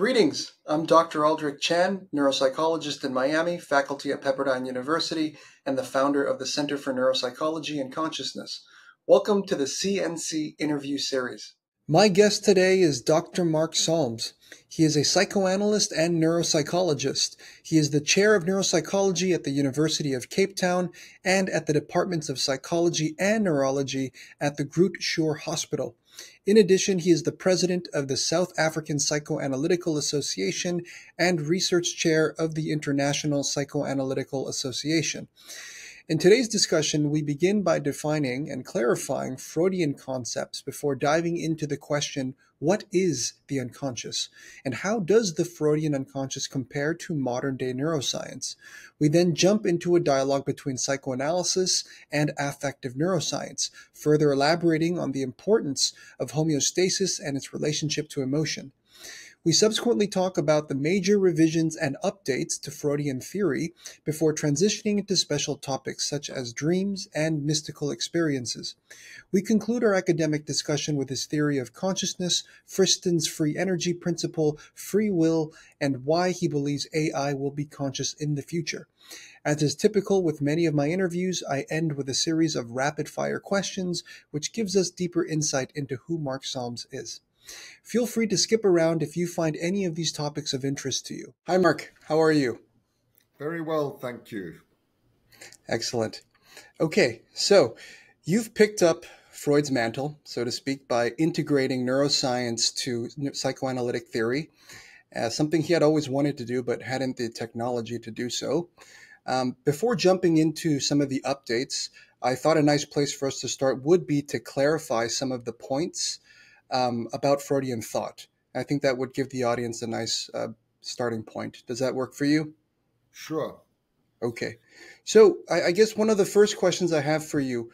Greetings, I'm dr.chan, neuropsychologist in Miami, faculty at Pepperdine University, and the founder of the Center for Neuropsychology and Consciousness. Welcome to the CNC interview series. My guest today is Dr. Mark Solms. He is a psychoanalyst and neuropsychologist. He is the chair of neuropsychology at the University of Cape Town and at the departments of psychology and neurology at the Groote Schuur Hospital. In addition, he is the president of the South African Psychoanalytical Association and research chair of the International Psychoanalytical Association. In today's discussion, we begin by defining and clarifying Freudian concepts before diving into the question, what is the unconscious? And how does the Freudian unconscious compare to modern-day neuroscience? We then jump into a dialogue between psychoanalysis and affective neuroscience, further elaborating on the importance of homeostasis and its relationship to emotion. We subsequently talk about the major revisions and updates to Freudian theory before transitioning into special topics such as dreams and mystical experiences. We conclude our academic discussion with his theory of consciousness, Fristons' free energy principle, free will, and why he believes AI will be conscious in the future. As is typical with many of my interviews, I end with a series of rapid-fire questions, which gives us deeper insight into who Mark Solms is. Feel free to skip around if you find any of these topics of interest to you. Hi, Mark. How are you? Very well, thank you. Excellent. Okay, so you've picked up Freud's mantle, so to speak, by integrating neuroscience to psychoanalytic theory, something he had always wanted to do but hadn't the technology to do so. Before jumping into some of the updates, I thought a nice place for us to start would be to clarify some of the points about Freudian thought. I think that would give the audience a nice starting point. Does that work for you? Sure. Okay. So I guess one of the first questions I have for you,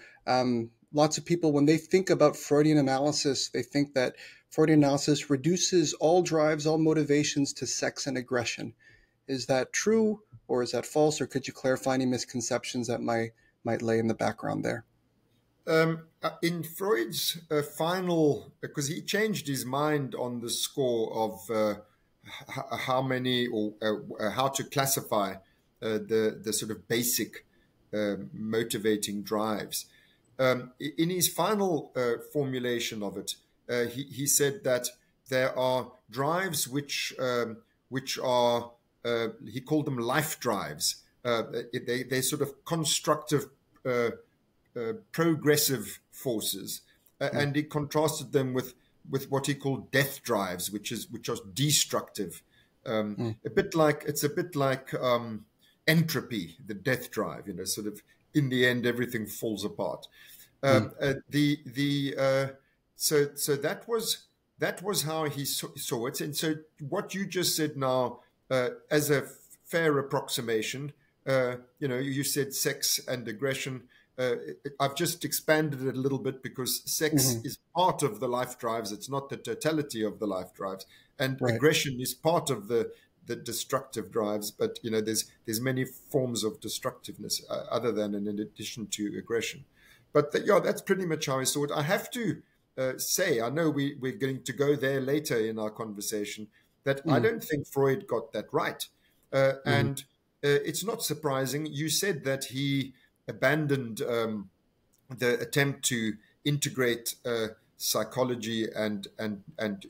lots of people, when they think about Freudian analysis, they think that Freudian analysis reduces all drives, all motivations to sex and aggression. Is that true or is that false? Or could you clarify any misconceptions that might lay in the background there? In Freud's final, because he changed his mind on the score of how many or how to classify the sort of basic motivating drives. In his final formulation of it, he said that there are drives which are he called them life drives. They're sort of constructive. Progressive forces, and he contrasted them with what he called death drives, which are destructive. A bit like entropy, the death drive. Sort of in the end, everything falls apart. So that was how he saw it. And so what you just said now, as a fair approximation, you said sex and aggression. I've just expanded it a little bit because sex is part of the life drives. It's not the totality of the life drives. And aggression is part of the destructive drives. But, there's many forms of destructiveness other than and in addition to aggression. But that's pretty much how I saw it. I have to say, I know we're going to go there later in our conversation, that I don't think Freud got that right. And it's not surprising. You said that he abandoned the attempt to integrate psychology and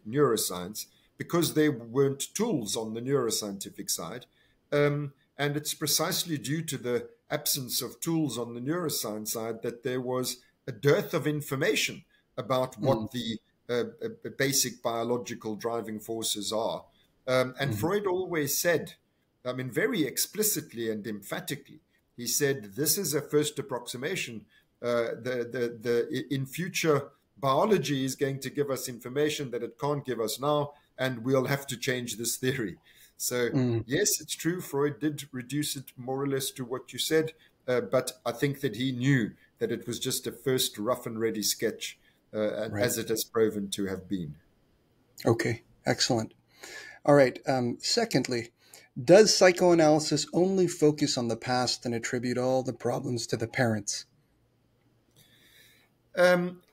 neuroscience because there weren't tools on the neuroscientific side. And it's precisely due to the absence of tools on the neuroscience side that there was a dearth of information about what the basic biological driving forces are. And Freud always said, very explicitly and emphatically, he said, this is a first approximation. In future, biology is going to give us information that it can't give us now, and we'll have to change this theory. So, yes, it's true. Freud did reduce it more or less to what you said, but I think that he knew that it was just a first rough and ready sketch, as it has proven to have been. Okay, excellent. All right. Secondly, does psychoanalysis only focus on the past and attribute all the problems to the parents?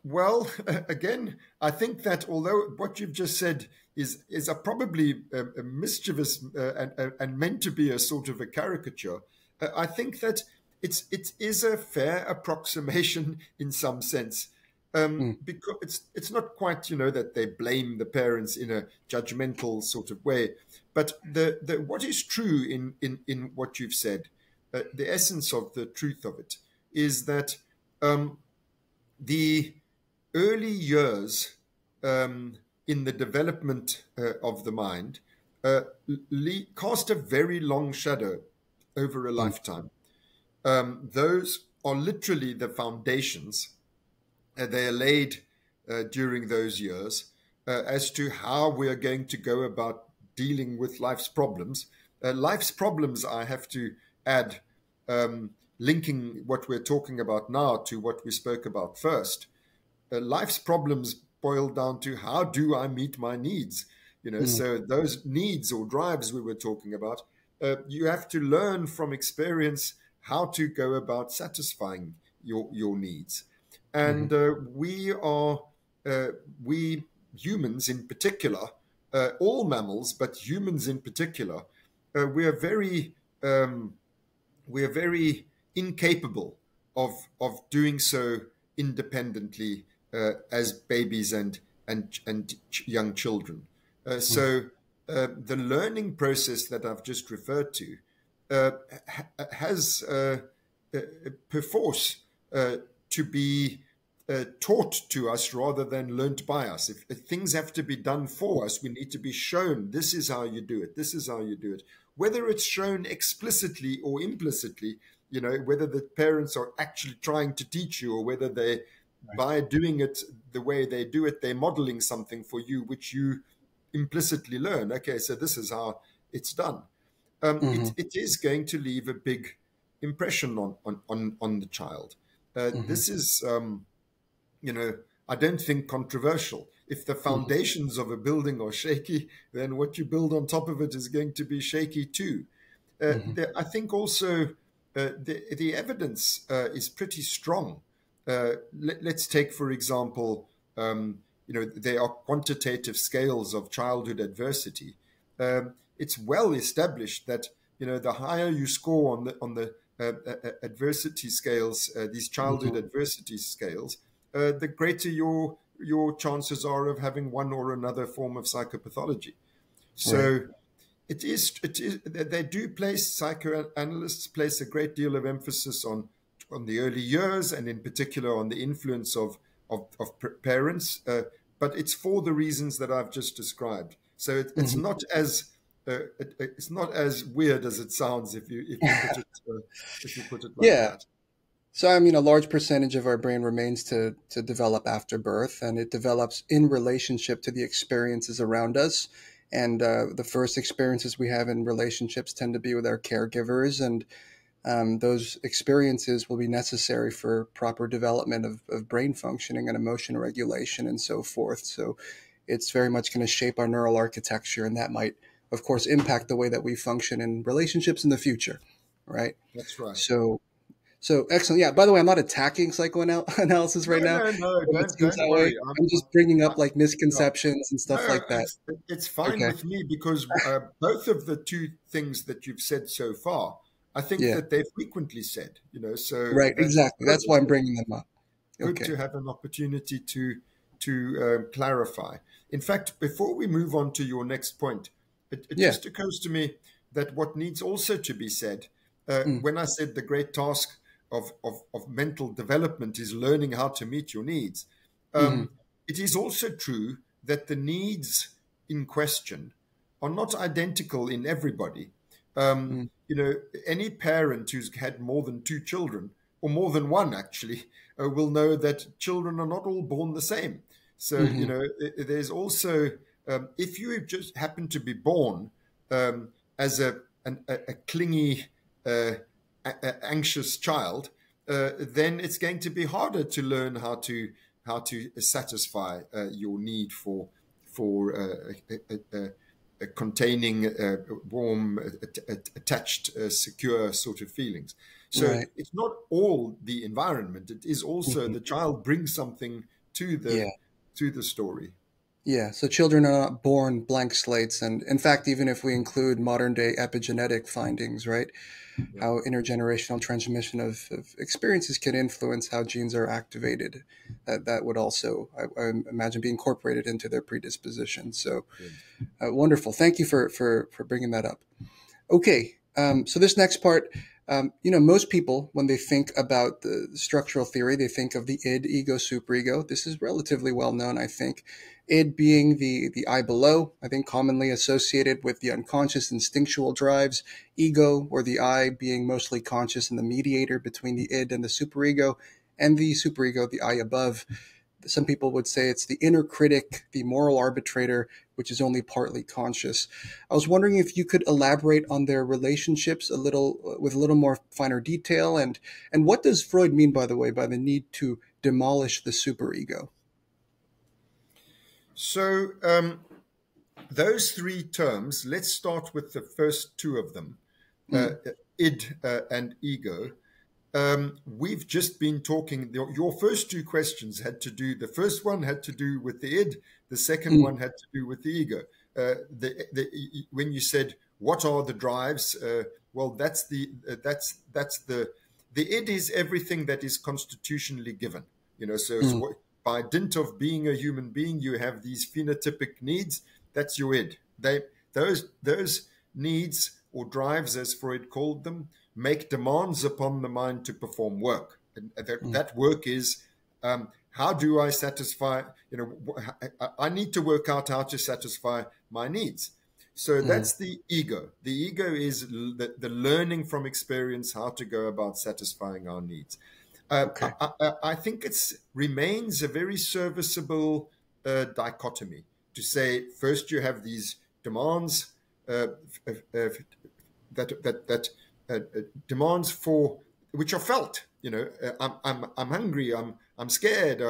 Well, again, I think that although what you've just said is probably a mischievous and meant to be a sort of a caricature, I think that it is a fair approximation in some sense. Mm, Because it's not quite, that they blame the parents in a judgmental sort of way, but the what is true in what you've said, the essence of the truth of it is that the early years in the development of the mind cast a very long shadow over a mm, lifetime. Those are literally the foundations. They are laid during those years as to how we are going to go about dealing with life's problems. Life's problems, I have to add, linking what we're talking about now to what we spoke about first. Life's problems boil down to how do I meet my needs? mm, So those needs or drives we were talking about, you have to learn from experience how to go about satisfying your needs. mhm, And we humans in particular, all mammals, but humans in particular, we are very we are very incapable of doing so independently as babies and young children. mm, So the learning process that I've just referred to uh, has perforce to be taught to us rather than learnt by us. If things have to be done for us, we need to be shown this is how you do it. This is how you do it. Whether it's shown explicitly or implicitly, whether the parents are actually trying to teach you or whether they, right. by doing it the way they do it, they're modeling something for you, which you implicitly learn. Okay, so this is how it's done. Mhm, It is going to leave a big impression on the child. mhm, This is, I don't think controversial. If the mhm, foundations of a building are shaky, then what you build on top of it is going to be shaky too. mhm, I think also the evidence is pretty strong. Let's take, for example, there are quantitative scales of childhood adversity. It's well established that the higher you score on the adversity scales, these childhood mhm, adversity scales, the greater your chances are of having one or another form of psychopathology. right. So it is they do place psychoanalysts place a great deal of emphasis on the early years and in particular on the influence of parents, but it's for the reasons that I've just described. So Mhm. it's not as weird as it sounds if you put it like Yeah. that. So, I mean, a large percentage of our brain remains to develop after birth, and it develops in relationship to the experiences around us. And the first experiences we have in relationships tend to be with our caregivers, and those experiences will be necessary for proper development of brain functioning and emotion regulation and so forth. So, it's very much going to shape our neural architecture, and that might, of course, impact the way that we function in relationships in the future, right? That's right. So, so excellent. Yeah. By the way, I'm not attacking psychoanalysis No, right now, no, no. if it seems Don't that way. worry. I'm just bringing I, up like yeah. misconceptions and stuff No, like that. it's fine Okay. with me because both of the two things that you've said so far, I think Yeah. that they're frequently said. So Right. that's Exactly. good. That's why I'm bringing them up. Good Okay. to have an opportunity to clarify. In fact, before we move on to your next point, it Yeah. just occurs to me that what needs also to be said, Mm, when I said the great task of mental development is learning how to meet your needs, hmm um, it is also true that the needs in question are not identical in everybody. mm, Any parent who's had more than two children, or more than one actually, will know that children are not all born the same. So, hmm there's also, if you just happen to be born as a clingy, uh, anxious child, then it's going to be harder to learn how to satisfy your need for containing warm, attached, secure sort of feelings. So Right. it's not all the environment. It is also Mhm. the child brings something to Yeah. the story. Yeah, so children are not born blank slates. And in fact, even if we include modern day epigenetic findings, right, Yeah. how intergenerational transmission of experiences can influence how genes are activated, that would also, I imagine, be incorporated into their predisposition. So Yes. wonderful. Thank you for bringing that up. Okay, so this next part, most people, when they think about the structural theory, they think of the id, ego, superego. This is relatively well known, I think. Id being the I below, I think commonly associated with the unconscious instinctual drives. Ego, or the I, being mostly conscious and the mediator between the id and the superego, and the superego, the I above. Some people would say it's the inner critic, the moral arbitrator, which is only partly conscious. I was wondering if you could elaborate on their relationships a little, with a little more finer detail, and what does Freud mean, by the way, by the need to demolish the superego? So those three terms, let's start with the first two of them, Mm, id and ego. We've just been talking, your first two questions had to do, the first one had to do with the id, the second mm, one had to do with the ego. When you said, what are the drives? Well, the id is everything that is constitutionally given. So it's mm, by dint of being a human being, you have these phenotypic needs. That's your id. Those needs or drives, as Freud called them, make demands upon the mind to perform work. And mm, that work is, how do I satisfy, I need to work out how to satisfy my needs. So mm. that's the ego. The ego is the learning from experience how to go about satisfying our needs. Okay. I think it remains a very serviceable dichotomy to say, first you have these demands that demands for which are felt. I'm hungry. I'm scared.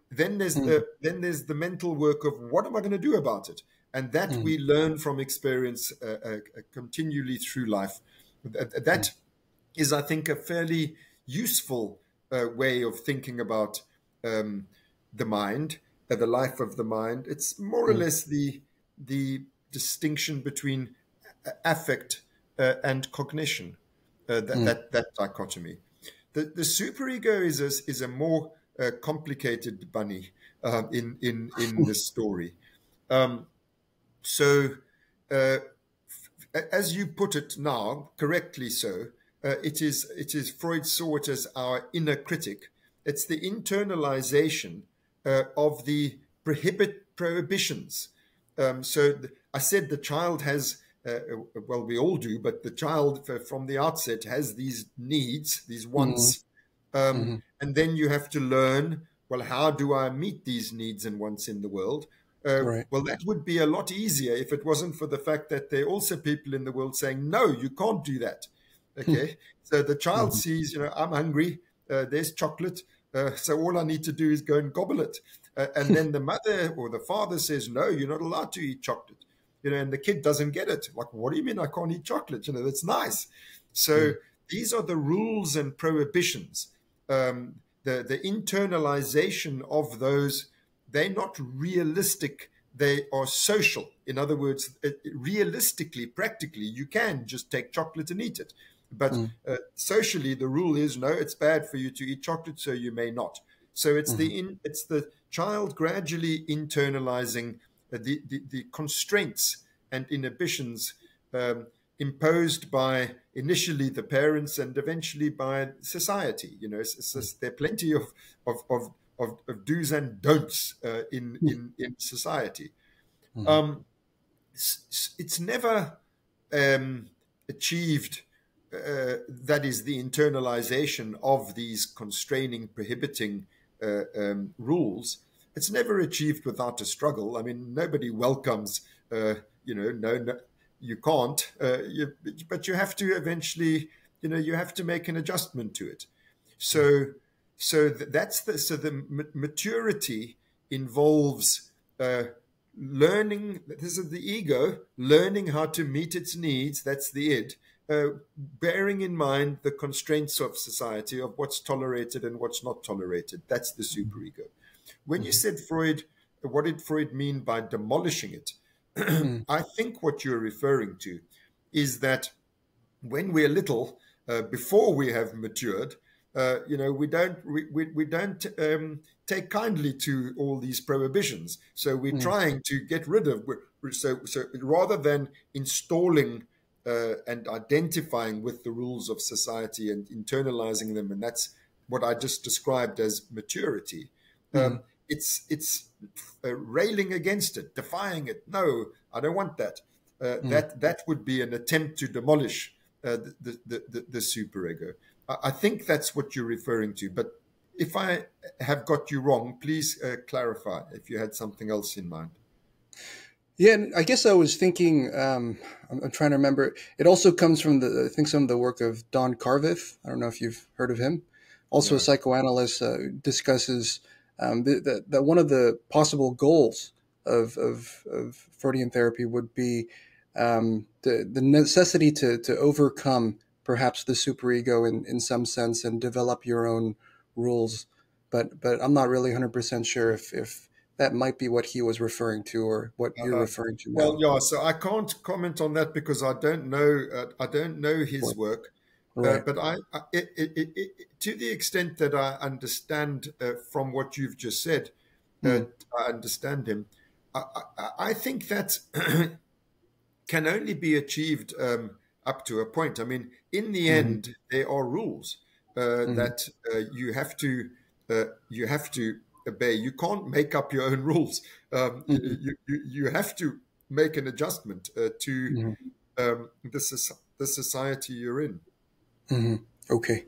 Then Mm, there's the mental work of what am I going to do about it, and that mm, we learn from experience continually through life. mm, That is, I think, a fairly useful way of thinking about the mind, the life of the mind. It's more or mm, less the distinction between affect and cognition, mm. that dichotomy. The superego is a more complicated bunny in this story. Um, so, uh, as you put it now, correctly so, it is Freud saw it as our inner critic. It's the internalization of the prohibitions. I said the child has, well, we all do, but the child from the outset has these needs, these Mhm, wants, mhm, and then you have to learn, well, how do I meet these needs and wants in the world? right. Well, that would be a lot easier if it wasn't for the fact that there are also people in the world saying, no, you can't do that. Okay. So the child Mhm, sees, I'm hungry, there's chocolate. So all I need to do is go and gobble it. And then the mother or the father says, no, you're not allowed to eat chocolate. And the kid doesn't get it. Like, what do you mean I can't eat chocolate? That's nice. So mm, these are the rules and prohibitions. The internalization of those, they're not realistic, they are social. In other words, realistically, practically, you can just take chocolate and eat it. But mm, socially, the rule is no, it's bad for you to eat chocolate, so you may not. So it's mhm, it's the child gradually internalizing the constraints and inhibitions imposed by initially the parents and eventually by society. There are plenty of do's and don'ts in society. mhm, Um, it's never achieved. That is the internalization of these constraining, prohibiting rules. It's never achieved without a struggle. I mean, nobody welcomes, no, you can't. But you have to eventually, you have to make an adjustment to it. So, so the maturity involves learning, this is the ego, learning how to meet its needs, that's the id, bearing in mind the constraints of society, of what's tolerated and what's not tolerated. That's the superego. When you said Freud, what did Freud mean by demolishing it? I think what you're referring to is that when we're little, before we have matured, we don't take kindly to all these prohibitions. So we're trying to get rid of. So rather than installing and identifying with the rules of society and internalizing them, and that's what I just described as maturity. It's railing against it, defying it. No, I don't want that. That would be an attempt to demolish the superego. I think that's what you're referring to. But if I have got you wrong, please clarify if you had something else in mind. Yeah, and I guess I was thinking, I'm trying to remember. It also comes from I think some of the work of Don Carveth. I don't know if you've heard of him. Also, a psychoanalyst, discusses that one of the possible goals of Freudian therapy would be the necessity to overcome perhaps the superego in some sense and develop your own rules. But I'm not really 100% sure if that might be what he was referring to or what you're referring to now. Well, yeah. So I can't comment on that because I don't know his work. Right. But to the extent that I understand from what you've just said, I understand him. I think that can only be achieved up to a point. I mean, in the end, there are rules that you have to obey. You can't make up your own rules. You have to make an adjustment to the society you're in. Okay.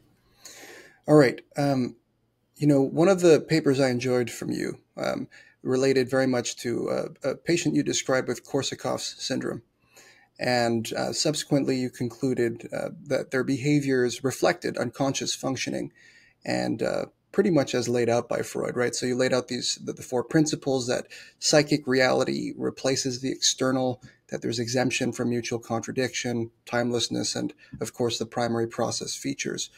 All right. One of the papers I enjoyed from you related very much to a patient you described with Korsakoff's syndrome. And subsequently, you concluded that their behaviors reflected unconscious functioning and pretty much as laid out by Freud, right? So you laid out the 4 principles that psychic reality replaces the external, that there's exemption from mutual contradiction, timelessness, and of course the primary process features.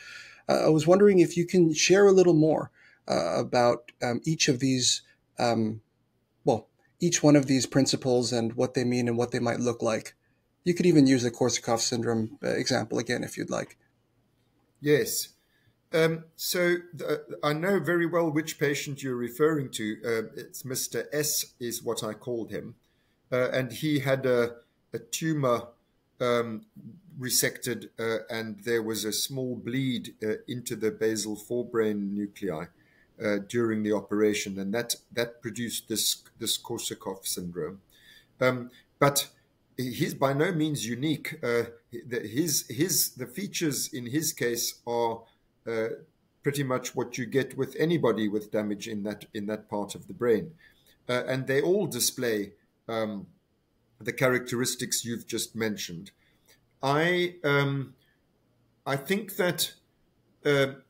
I was wondering if you can share a little more about each of these, each one of these principles and what they mean and what they might look like. You could even use the Korsakoff syndrome example again if you'd like. Yes. I know very well which patient you're referring to. It's Mr. S is what I called him. And he had a tumor resected and there was a small bleed into the basal forebrain nuclei during the operation. And that produced this Korsakoff syndrome. But he's by no means unique. The features in his case are pretty much what you get with anybody with damage in that part of the brain, and they all display the characteristics you've just mentioned. I think that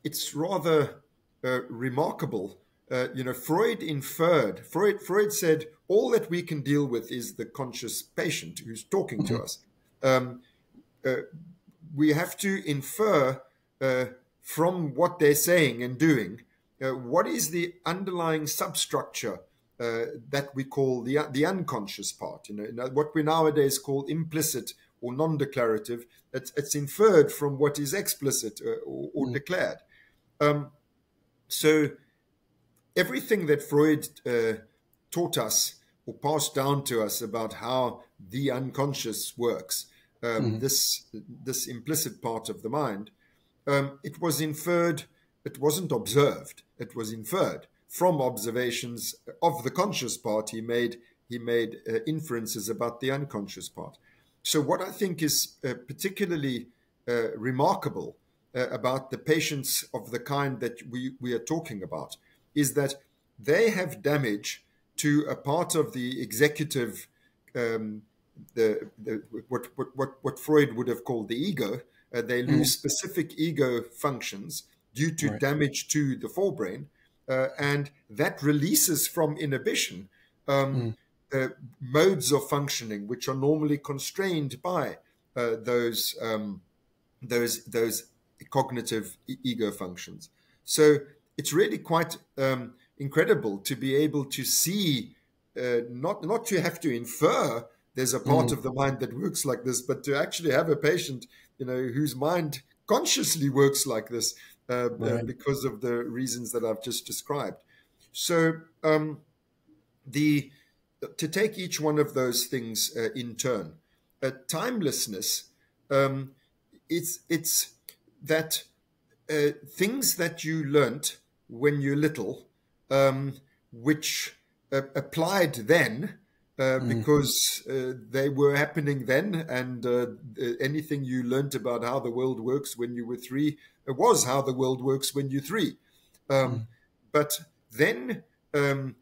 it's rather remarkable. Freud inferred. Freud said all that we can deal with is the conscious patient who's talking to us. We have to infer from what they're saying and doing, what is the underlying substructure that we call the unconscious part? What we nowadays call implicit or non-declarative. It's inferred from what is explicit or declared. So everything that Freud taught us or passed down to us about how the unconscious works, this implicit part of the mind, it was inferred. It wasn't observed. It was inferred from observations of the conscious part. He made inferences about the unconscious part. So what I think is particularly remarkable about the patients of the kind that we are talking about is that they have damage to a part of the executive, what Freud would have called the ego. They lose specific ego functions due to damage to the forebrain, and that releases from inhibition modes of functioning which are normally constrained by those cognitive ego functions. So it's really quite incredible to be able to see, not to have to infer there's a part of the mind that works like this, but to actually have a patient, whose mind consciously works like this Right. because of the reasons that I've just described. So to take each one of those things in turn, timelessness, it's that things that you learnt when you're little, which applied then because they were happening then, and anything you learnt about how the world works when you were 3 was how the world works when you're 3. But then the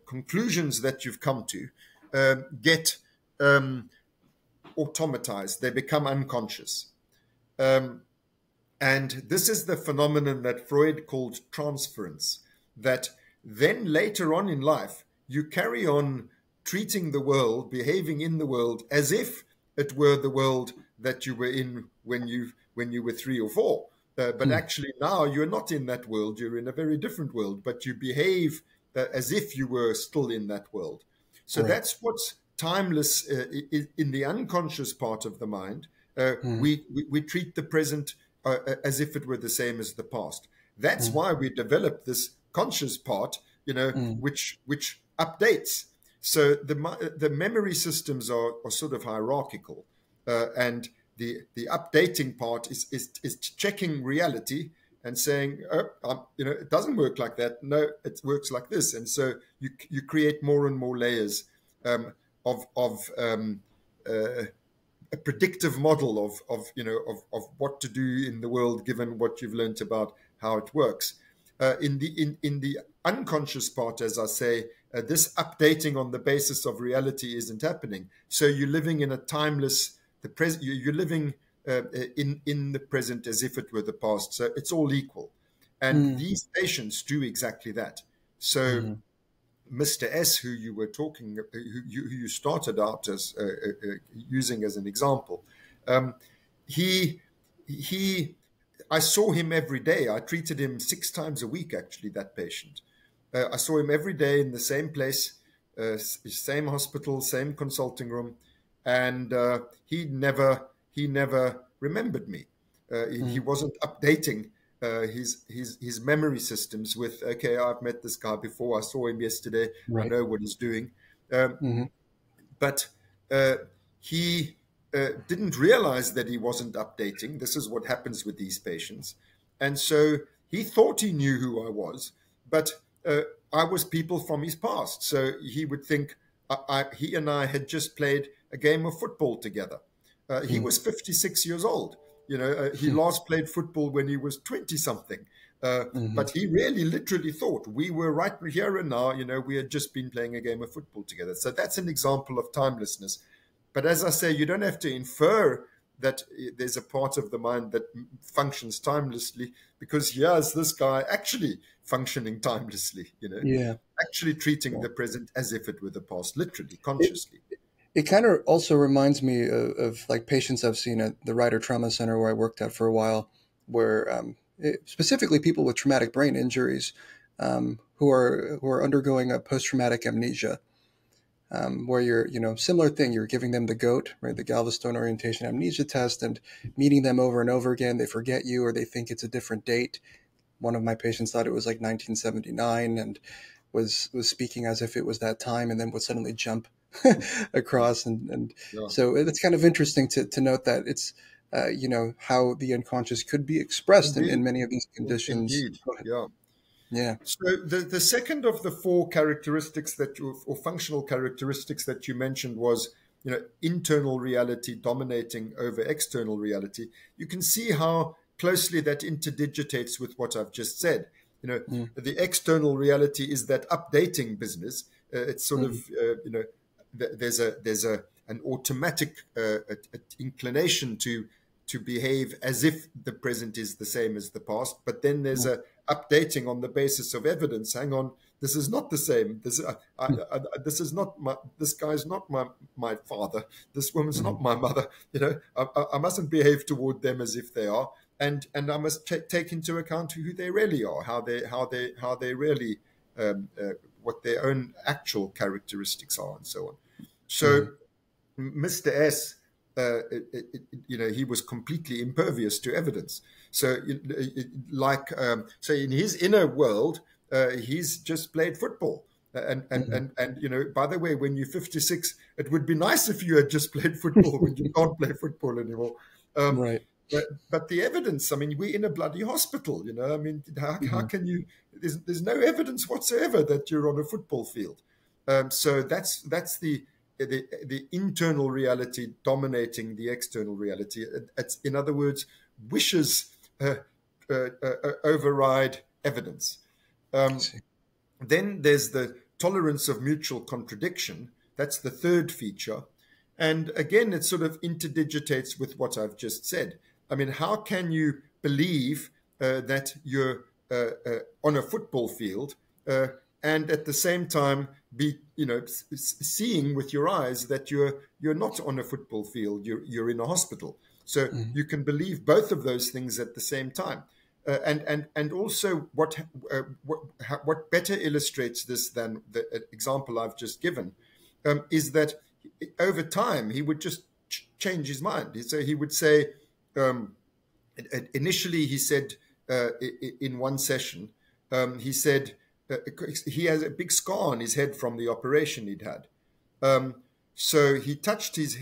conclusions that you've come to get automatized. They become unconscious. And this is the phenomenon that Freud called transference, that then later on in life, you carry on treating the world, behaving in the world as if it were the world that you were in when you were 3 or 4. But actually now you're not in that world, you're in a very different world, but you behave as if you were still in that world. So that's what's timeless in the unconscious part of the mind. We treat the present as if it were the same as the past. That's why we developed this conscious part, which updates. So the memory systems are sort of hierarchical, and the updating part is checking reality and saying, it doesn't work like that. No, it works like this. And so you create more and more layers of a predictive model of what to do in the world given what you've learned about how it works. In the unconscious part, as I say, this updating on the basis of reality isn't happening. So you're living in a timeless. You're living in the present as if it were the past. So it's all equal, and these patients do exactly that. So Mr. S, who you were talking, who you started out as using as an example, I saw him every day. I treated him 6 times a week, actually, that patient. I saw him every day in the same place, same hospital, same consulting room, and he never remembered me. He wasn't updating his memory systems with, okay, I've met this guy before, I saw him yesterday, I know what he's doing. But he didn't realize that he wasn't updating. This is what happens with these patients. And so he thought he knew who I was, but I was people from his past. So he would think he and I had just played a game of football together. He was 56 years old. He last played football when he was 20-something. But he really literally thought we were right here and now, we had just been playing a game of football together. So that's an example of timelessness. But as I say, you don't have to infer that there's a part of the mind that functions timelessly, because here's this guy actually functioning timelessly, actually treating the present as if it were the past, literally, consciously. It kind of also reminds me of like patients I've seen at the Ryder Trauma Center where I worked at for a while, where specifically people with traumatic brain injuries who are undergoing a post-traumatic amnesia, where you're, similar thing, you're giving them the GOAT, right, the Galveston Orientation Amnesia Test, and meeting them over and over again. They forget you or they think it's a different date. One of my patients thought it was like 1979 and was speaking as if it was that time, and then would suddenly jump across. And so it's kind of interesting to note that it's, how the unconscious could be expressed in many of these conditions. Indeed. Yeah. So the second of the 4 characteristics or functional characteristics that you mentioned was, internal reality dominating over external reality. You can see how closely that interdigitates with what I've just said. The external reality is that updating business. It's sort of, there's an automatic inclination to behave as if the present is the same as the past, but then there's a updating on the basis of evidence. Hang on, this is not the same. This is not my. This guy's not my father. This woman's not my mother. I mustn't behave toward them as if they are, and I must take into account who they really are, how they really, what their own actual characteristics are, and so on. So, Mr. S, he was completely impervious to evidence. So, so in his inner world, he's just played football. And by the way, when you're 56, it would be nice if you had just played football when you can't play football anymore. Right. But the evidence, I mean, we're in a bloody hospital, I mean, how can you, there's no evidence whatsoever that you're on a football field. So that's the internal reality dominating the external reality. It's, in other words, wishes override evidence. Then there's the tolerance of mutual contradiction. That's the third feature. And again, it sort of interdigitates with what I've just said. I mean, how can you believe that you're on a football field and at the same time be, seeing with your eyes that you're not on a football field, you're in a hospital. So you can believe both of those things at the same time. And also what better illustrates this than the example I've just given is that over time he would just change his mind. So he would say, initially he said in one session, he said he has a big scar on his head from the operation he'd had. So he touched his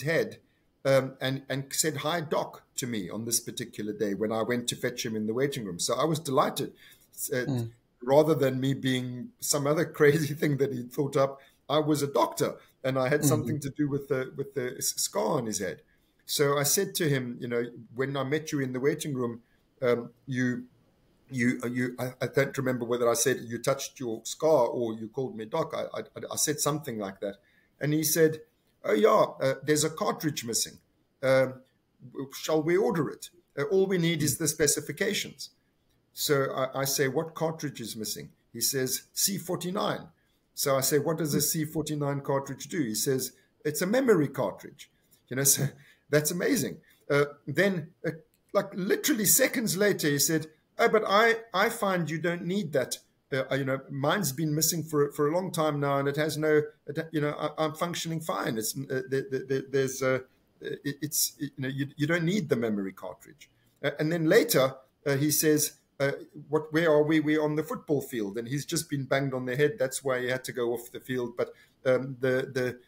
head and said, "Hi, doc," to me on this particular day when I went to fetch him in the waiting room. So I was delighted. Rather than me being some other crazy thing that he thought up, I was a doctor and I had something to do with the scar on his head. So I said to him, when I met you in the waiting room, I don't remember whether I said you touched your scar or you called me doc. I said something like that. And he said, "Oh, yeah, there's a cartridge missing. Shall we order it? All we need is the specifications." So I say, "What cartridge is missing?" He says, "C49. So I say, "What does a C49 cartridge do?" He says, "It's a memory cartridge." So that's amazing. Then, like literally seconds later, he said, "Oh, but I find you don't need that. Mine's been missing for a long time now, and it has no. I'm functioning fine. It's you don't need the memory cartridge." And then later he says, "Where are we? We're on the football field, and he's just been banged on the head. That's why he had to go off the field. But the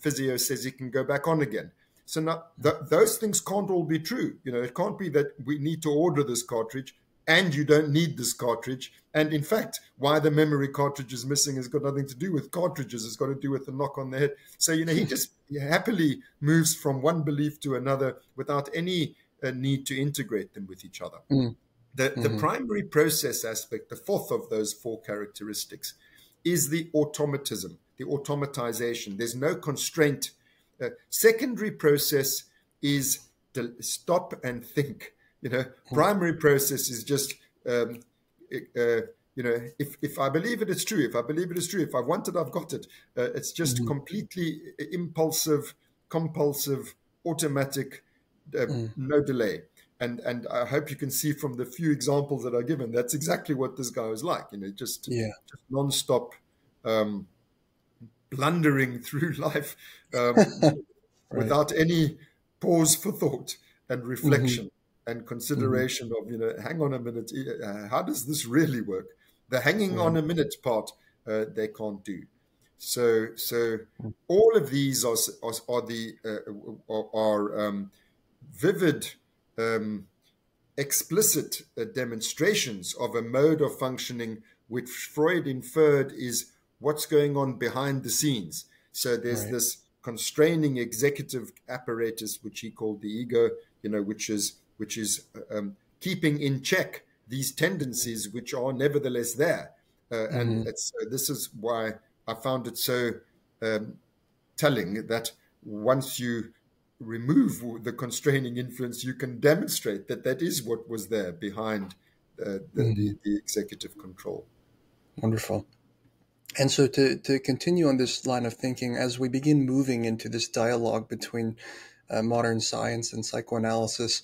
physio says he can go back on again." So now those things can't all be true. It can't be that we need to order this cartridge and you don't need this cartridge. And in fact, why the memory cartridge is missing has got nothing to do with cartridges. It's got to do with the knock on the head. So, he just happily moves from one belief to another without any need to integrate them with each other. The primary process aspect, the fourth of those four characteristics, is the automatism, the automatization. There's no constraint. Secondary process is to stop and think. Primary process is just, if I believe it, it's true. If I believe it is true. If I want it, I've got it. It's just completely impulsive, compulsive, automatic, no delay. And I hope you can see from the few examples that are given, that's exactly what this guy was like. Just nonstop blundering through life without any pause for thought and reflection and consideration of, hang on a minute, how does this really work? The hanging on a minute part, they can't do. So all of these are vivid, explicit demonstrations of a mode of functioning which Freud inferred is what's going on behind the scenes. So there's this constraining executive apparatus, which he called the ego, which is keeping in check these tendencies, which are nevertheless there. And this is why I found it so telling that once you remove the constraining influence, you can demonstrate that that is what was there behind the executive control. Wonderful. And so to continue on this line of thinking, as we begin moving into this dialogue between modern science and psychoanalysis,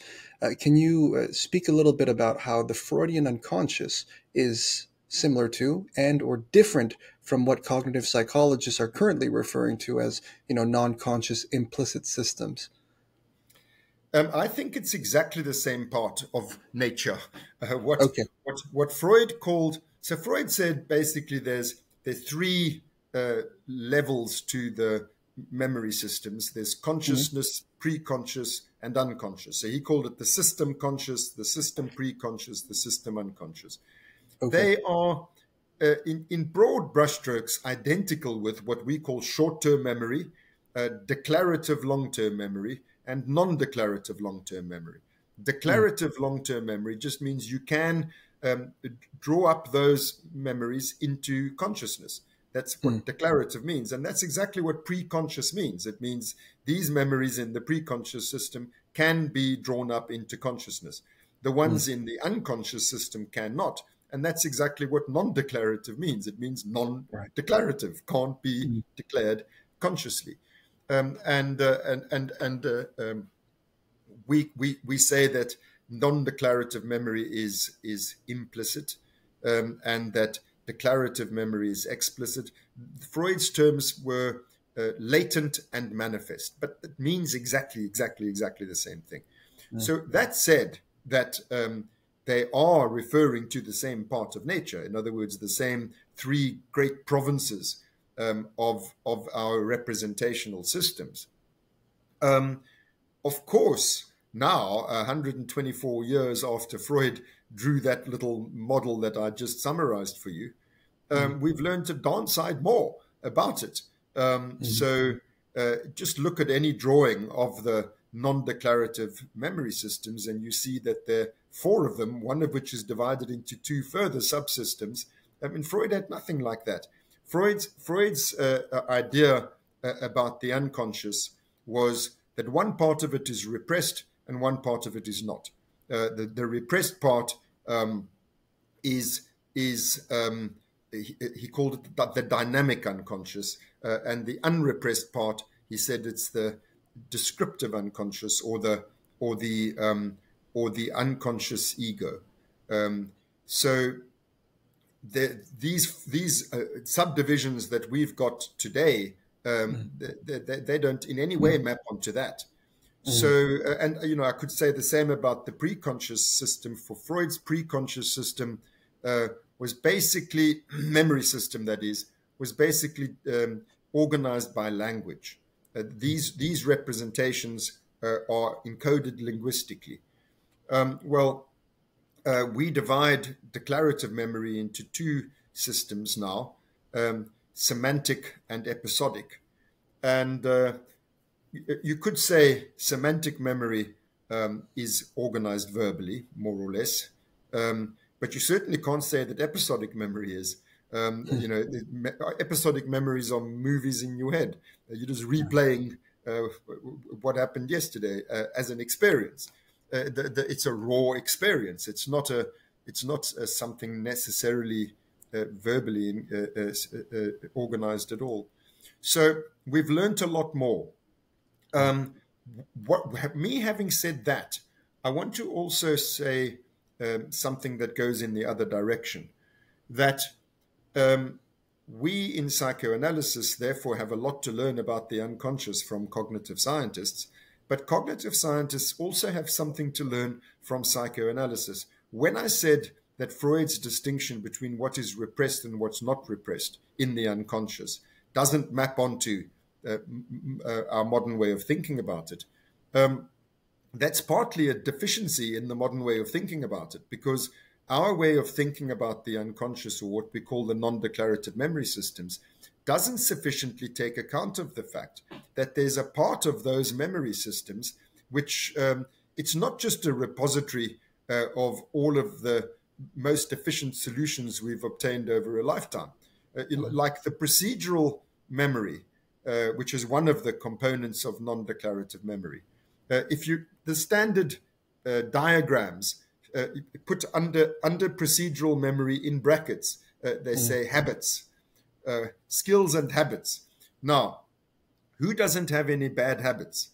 can you speak a little bit about how the Freudian unconscious is similar to and or different from what cognitive psychologists are currently referring to as, non-conscious implicit systems? I think it's exactly the same part of nature. What, Okay. what Freud called, so Freud said basically there's three levels to the memory systems. There's consciousness, pre-conscious, and unconscious. So he called it the system conscious, the system pre-conscious, the system unconscious. Okay. They are, in broad brushstrokes, identical with what we call short-term memory, declarative long-term memory, and non-declarative long-term memory. Declarative long-term memory just means you can draw up those memories into consciousness. That's what declarative means. And that's exactly what pre-conscious means. It means these memories in the pre-conscious system can be drawn up into consciousness. The ones in the unconscious system cannot. And that's exactly what non-declarative means. It means non-declarative, can't be declared consciously. We say that non-declarative memory is implicit, and that declarative memory is explicit. Freud's terms were latent and manifest, but it means exactly the same thing. So that said, that they are referring to the same part of nature. In other words, the same three great provinces of our representational systems. Of course, now, 124 years after Freud drew that little model that I just summarized for you, we've learned a darn sight more about it. So just look at any drawing of the non-declarative memory systems, and you see that there are four of them, one of which is divided into two further subsystems. I mean, Freud had nothing like that. Freud's idea about the unconscious was that one part of it is repressed and one part of it is not. The repressed part is he called it the dynamic unconscious, and the unrepressed part, he said, it's the descriptive unconscious or the unconscious ego. So these subdivisions that we've got today, they don't in any way map onto that. So, and I could say the same about the pre-conscious system. For Freud's pre-conscious system was basically memory system, that is, was basically organized by language. These representations are encoded linguistically. We divide declarative memory into two systems now, semantic and episodic. And you could say semantic memory is organized verbally, more or less. But you certainly can't say that episodic memory is. Episodic memories are movies in your head. You're just replaying what happened yesterday as an experience. It's a raw experience. It's not something necessarily verbally organized at all. So we've learned a lot more. Me having said that, I want to also say something that goes in the other direction, that we in psychoanalysis therefore have a lot to learn about the unconscious from cognitive scientists, but cognitive scientists also have something to learn from psychoanalysis. When I said that Freud's distinction between what is repressed and what's not repressed in the unconscious doesn't map onto our modern way of thinking about it, that's partly a deficiency in the modern way of thinking about it, because our way of thinking about the unconscious, or what we call the non-declarative memory systems, doesn't sufficiently take account of the fact that there's a part of those memory systems which it's not just a repository of all of the most efficient solutions we've obtained over a lifetime. Like the procedural memory, which is one of the components of non-declarative memory. The standard diagrams put under procedural memory in brackets. They say habits, skills and habits. Now, who doesn't have any bad habits?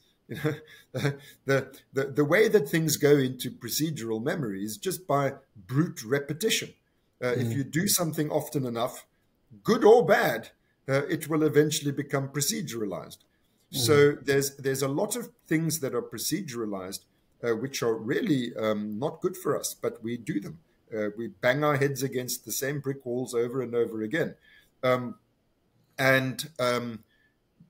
The way that things go into procedural memory is just by brute repetition. If you do something often enough, good or bad, it will eventually become proceduralized. So there's a lot of things that are proceduralized, which are really not good for us, but we do them. We bang our heads against the same brick walls over and over again.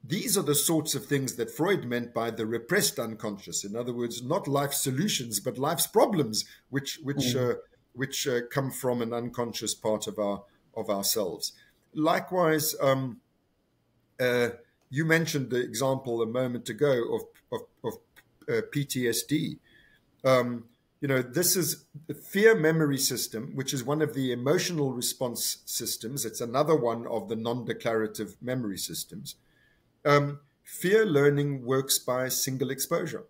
These are the sorts of things that Freud meant by the repressed unconscious. In other words, not life's solutions, but life's problems, which come from an unconscious part of ourselves. Likewise, you mentioned the example a moment ago of PTSD. This is the fear memory system, which is one of the emotional response systems. It's another one of the non-declarative memory systems. Fear learning works by single exposure.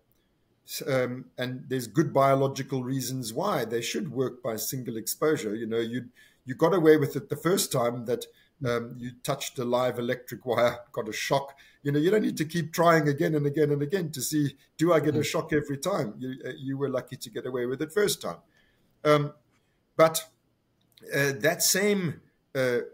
And there's good biological reasons why they should work by single exposure. You got away with it the first time that you touched a live electric wire, got a shock. You don't need to keep trying again and again and again to see, do I get a shock every time? You were lucky to get away with it first time. But that same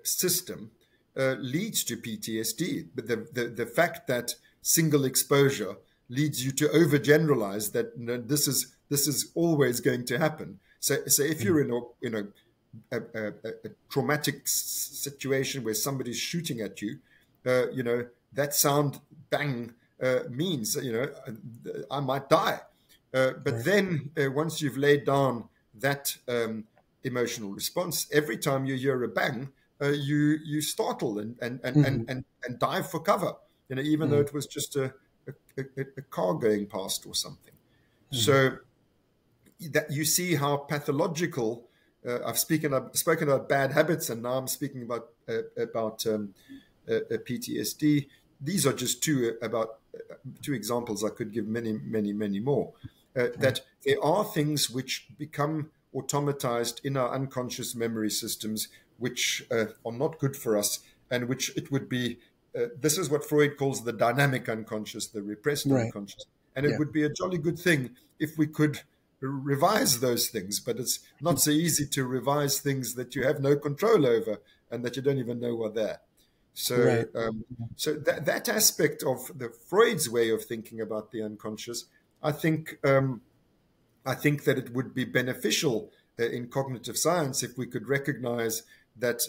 system leads to PTSD. But the fact that single exposure leads you to overgeneralize that this is always going to happen. So if you're in a traumatic situation where somebody's shooting at you, that sound bang means I might die. But then once you've laid down that emotional response, every time you hear a bang, you startle and dive for cover. Even though it was just a car going past or something. So that you see how pathological. I've spoken about bad habits, and now I'm speaking about PTSD. These are just two examples. I could give many, many, many more. That there are things which become automatized in our unconscious memory systems, which are not good for us, and which it would be. This is what Freud calls the dynamic unconscious, the repressed unconscious. And it would be a jolly good thing if we could revise those things, but it's not so easy to revise things that you have no control over and that you don't even know are there. So, so that aspect of the Freud's way of thinking about the unconscious, I think that it would be beneficial in cognitive science if we could recognize that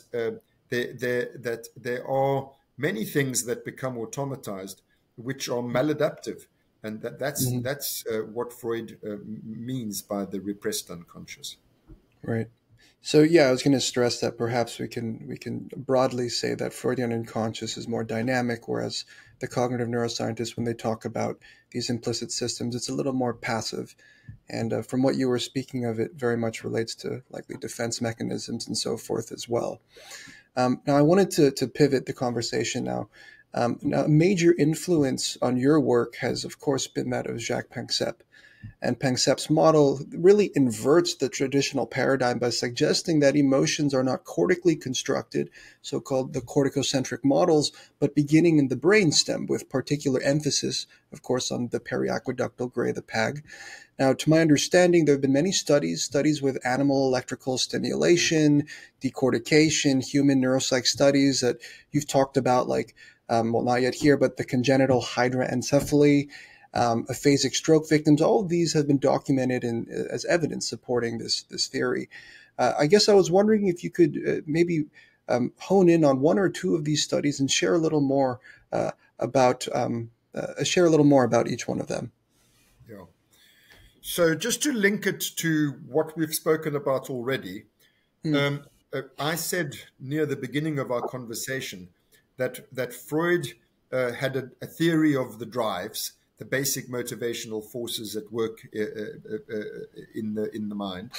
there are many things that become automatized, which are maladaptive. And that's what Freud means by the repressed unconscious. Right. So I was going to stress that perhaps we can broadly say that Freudian unconscious is more dynamic, whereas the cognitive neuroscientists, when they talk about these implicit systems, it's a little more passive. And from what you were speaking of, it very much relates to likely defense mechanisms and so forth as well. Now, I wanted to pivot the conversation now. Now, a major influence on your work has, of course, been that of Jacques Panksepp. And Panksepp's model really inverts the traditional paradigm by suggesting that emotions are not cortically constructed, so-called the corticocentric models, but beginning in the brainstem, with particular emphasis, of course, on the periaqueductal gray, the PAG. Now, to my understanding, there have been many studies with animal electrical stimulation, decortication, human neuropsych studies that you've talked about, like, well, not yet here, but the congenital hydranencephaly, aphasic stroke victims. All of these have been documented as evidence supporting this theory. I guess I was wondering if you could maybe hone in on one or two of these studies and share a little more about each one of them. Yeah. So just to link it to what we've spoken about already, I said near the beginning of our conversation that Freud had a theory of the drives, the basic motivational forces at work in the mind,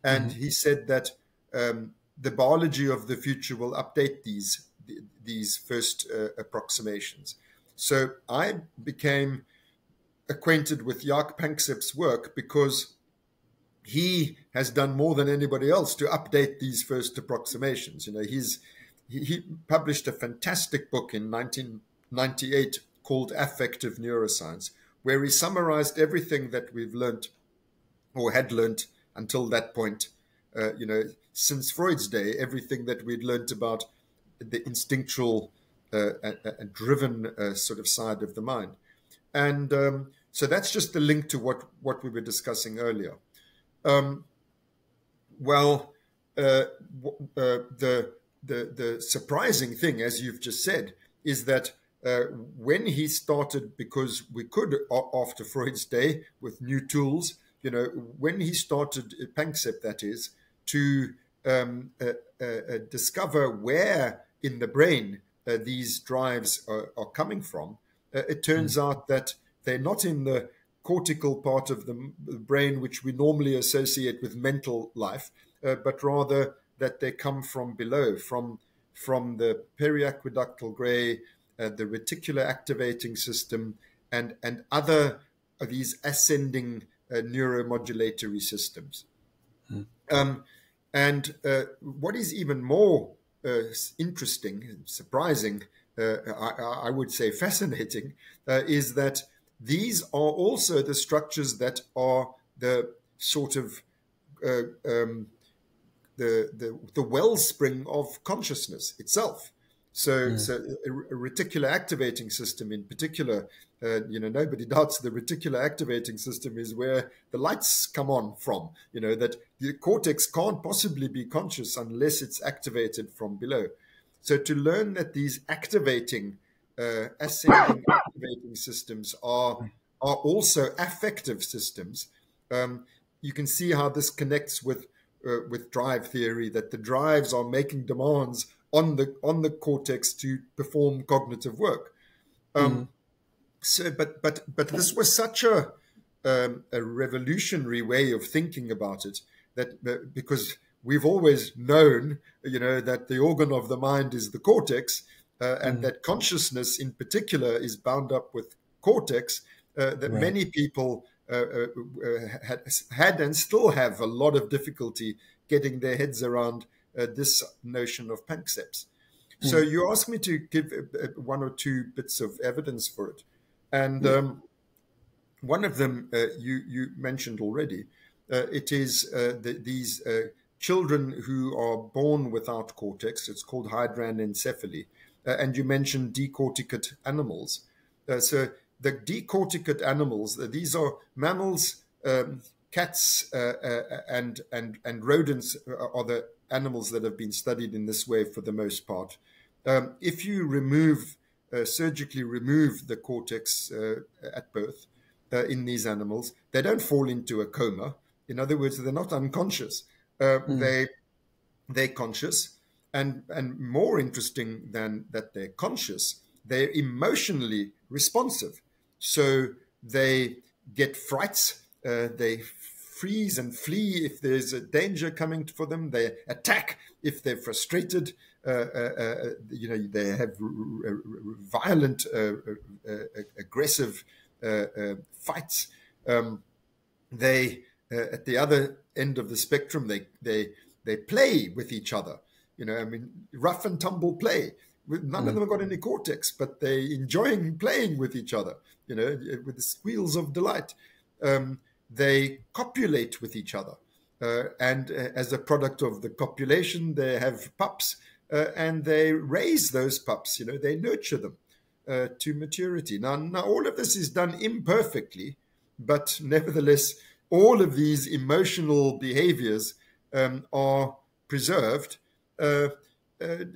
and he said that the biology of the future will update these first approximations. So I became acquainted with Jacques Panksepp's work because he has done more than anybody else to update these first approximations. He published a fantastic book in 1998 called Affective Neuroscience, where he summarized everything that we've learned or had learned until that point. Since Freud's day, everything that we'd learned about the instinctual and driven sort of side of the mind. And so that's just the link to what we were discussing earlier. The surprising thing, as you've just said, is that when he started, because we could, after Freud's day, with new tools, when he started, Panksepp that is, to discover where in the brain these drives are coming from, it turns out that they're not in the cortical part of the brain, which we normally associate with mental life, but rather that they come from below, from the periaqueductal gray, the reticular activating system, and other of these ascending neuromodulatory systems. And what is even more interesting, surprising, I would say fascinating, is that these are also the structures that are the sort of the wellspring of consciousness itself. So a reticular activating system in particular, nobody doubts the reticular activating system is where the lights come on from, that the cortex can't possibly be conscious unless it's activated from below. So to learn that these activating, ascending activating systems are also affective systems, you can see how this connects with drive theory, that the drives are making demands on the cortex to perform cognitive work. But this was such a revolutionary way of thinking about it, that because we've always known, that the organ of the mind is the cortex, and that consciousness in particular is bound up with cortex, that many people had and still have a lot of difficulty getting their heads around this notion of Panksepp's. So you asked me to give one or two bits of evidence for it. And one of them you mentioned already. It is these children who are born without cortex. It's called hydranencephaly. And you mentioned decorticate animals. So the decorticate animals, these are mammals, cats, and rodents are the animals that have been studied in this way for the most part. If you surgically remove the cortex at birth in these animals, they don't fall into a coma. In other words, they're not unconscious. They're conscious. And more interesting than that they're conscious, they're emotionally responsive. So they get frights, they freeze and flee if there's a danger coming for them, they attack if they're frustrated, they have violent, aggressive fights. They, at the other end of the spectrum, they play with each other. Rough and tumble play. None of them have got any cortex, but they're enjoying playing with each other, with the squeals of delight. They copulate with each other. And as a product of the copulation, they have pups, and they raise those pups, they nurture them to maturity. Now, all of this is done imperfectly, but nevertheless, all of these emotional behaviors are preserved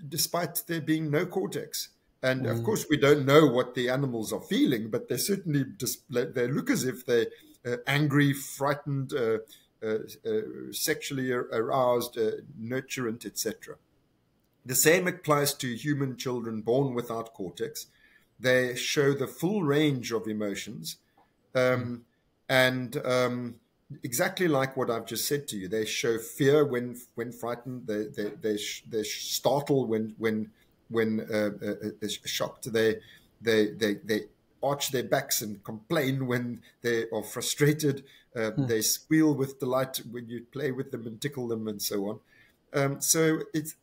despite there being no cortex. And of course, we don't know what the animals are feeling, but they certainly they look as if they're angry, frightened, sexually aroused, nurturant, etc. The same applies to human children born without cortex. They show the full range of emotions, exactly like what I've just said to you. They show fear when frightened. They startle when shocked. They arch their backs and complain when they are frustrated. They squeal with delight when you play with them and tickle them and so on. So it's,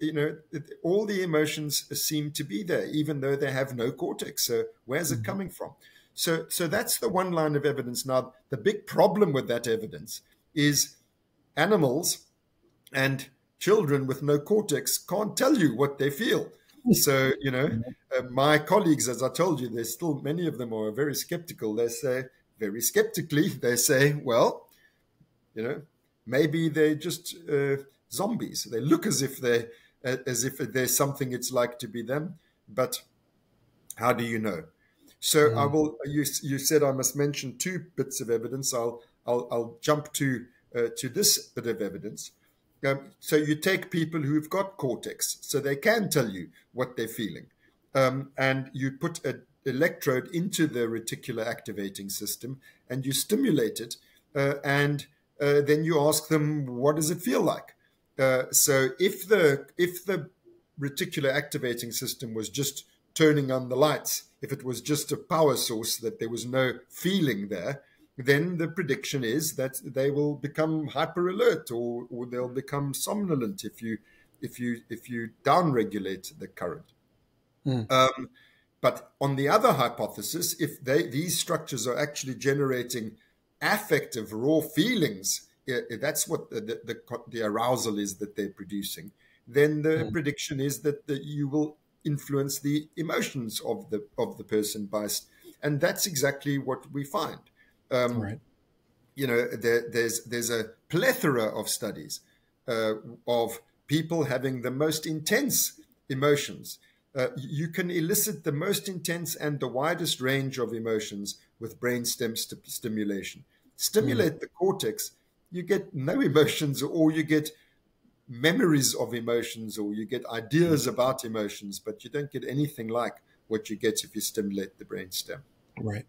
all the emotions seem to be there, even though they have no cortex. So where's it coming from? So that's the one line of evidence. Now, the big problem with that evidence is animals and children with no cortex can't tell you what they feel. So, my colleagues, as I told you, there's still many of them are very skeptical. They say, very skeptically, they say, well, maybe they're just zombies. They look as if there's something it's like to be them, but how do you know? So I will. You said I must mention two bits of evidence. I'll jump to this bit of evidence. So you take people who've got cortex, so they can tell you what they're feeling, and you put an electrode into the reticular activating system, and you stimulate it, and then you ask them, what does it feel like? So if the reticular activating system was just turning on the lights, if it was just a power source, that there was no feeling there, then the prediction is that they will become hyper alert, or they'll become somnolent if you downregulate the current. But on the other hypothesis, if these structures are actually generating affective raw feelings, that's what the arousal is that they're producing, then the prediction is that you will influence the emotions of the person and that's exactly what we find. Right. There's a plethora of studies of people having the most intense emotions. You can elicit the most intense and the widest range of emotions with brainstem stimulation. Stimulate the cortex, you get no emotions, or you get memories of emotions, or you get ideas about emotions, but you don't get anything like what you get if you stimulate the brainstem. Right.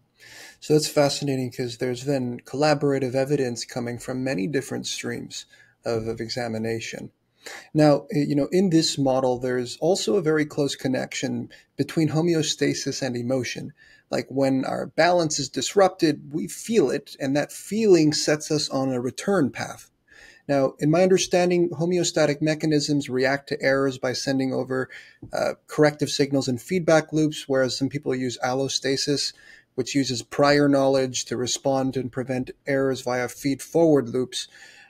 So that's fascinating, because there's then collaborative evidence coming from many different streams of examination. Now, in this model, there's also a very close connection between homeostasis and emotion. Like when our balance is disrupted, we feel it, and that feeling sets us on a return path. Now, in my understanding, homeostatic mechanisms react to errors by sending over corrective signals and feedback loops, whereas some people use allostasis, which uses prior knowledge to respond and prevent errors via feed-forward loops.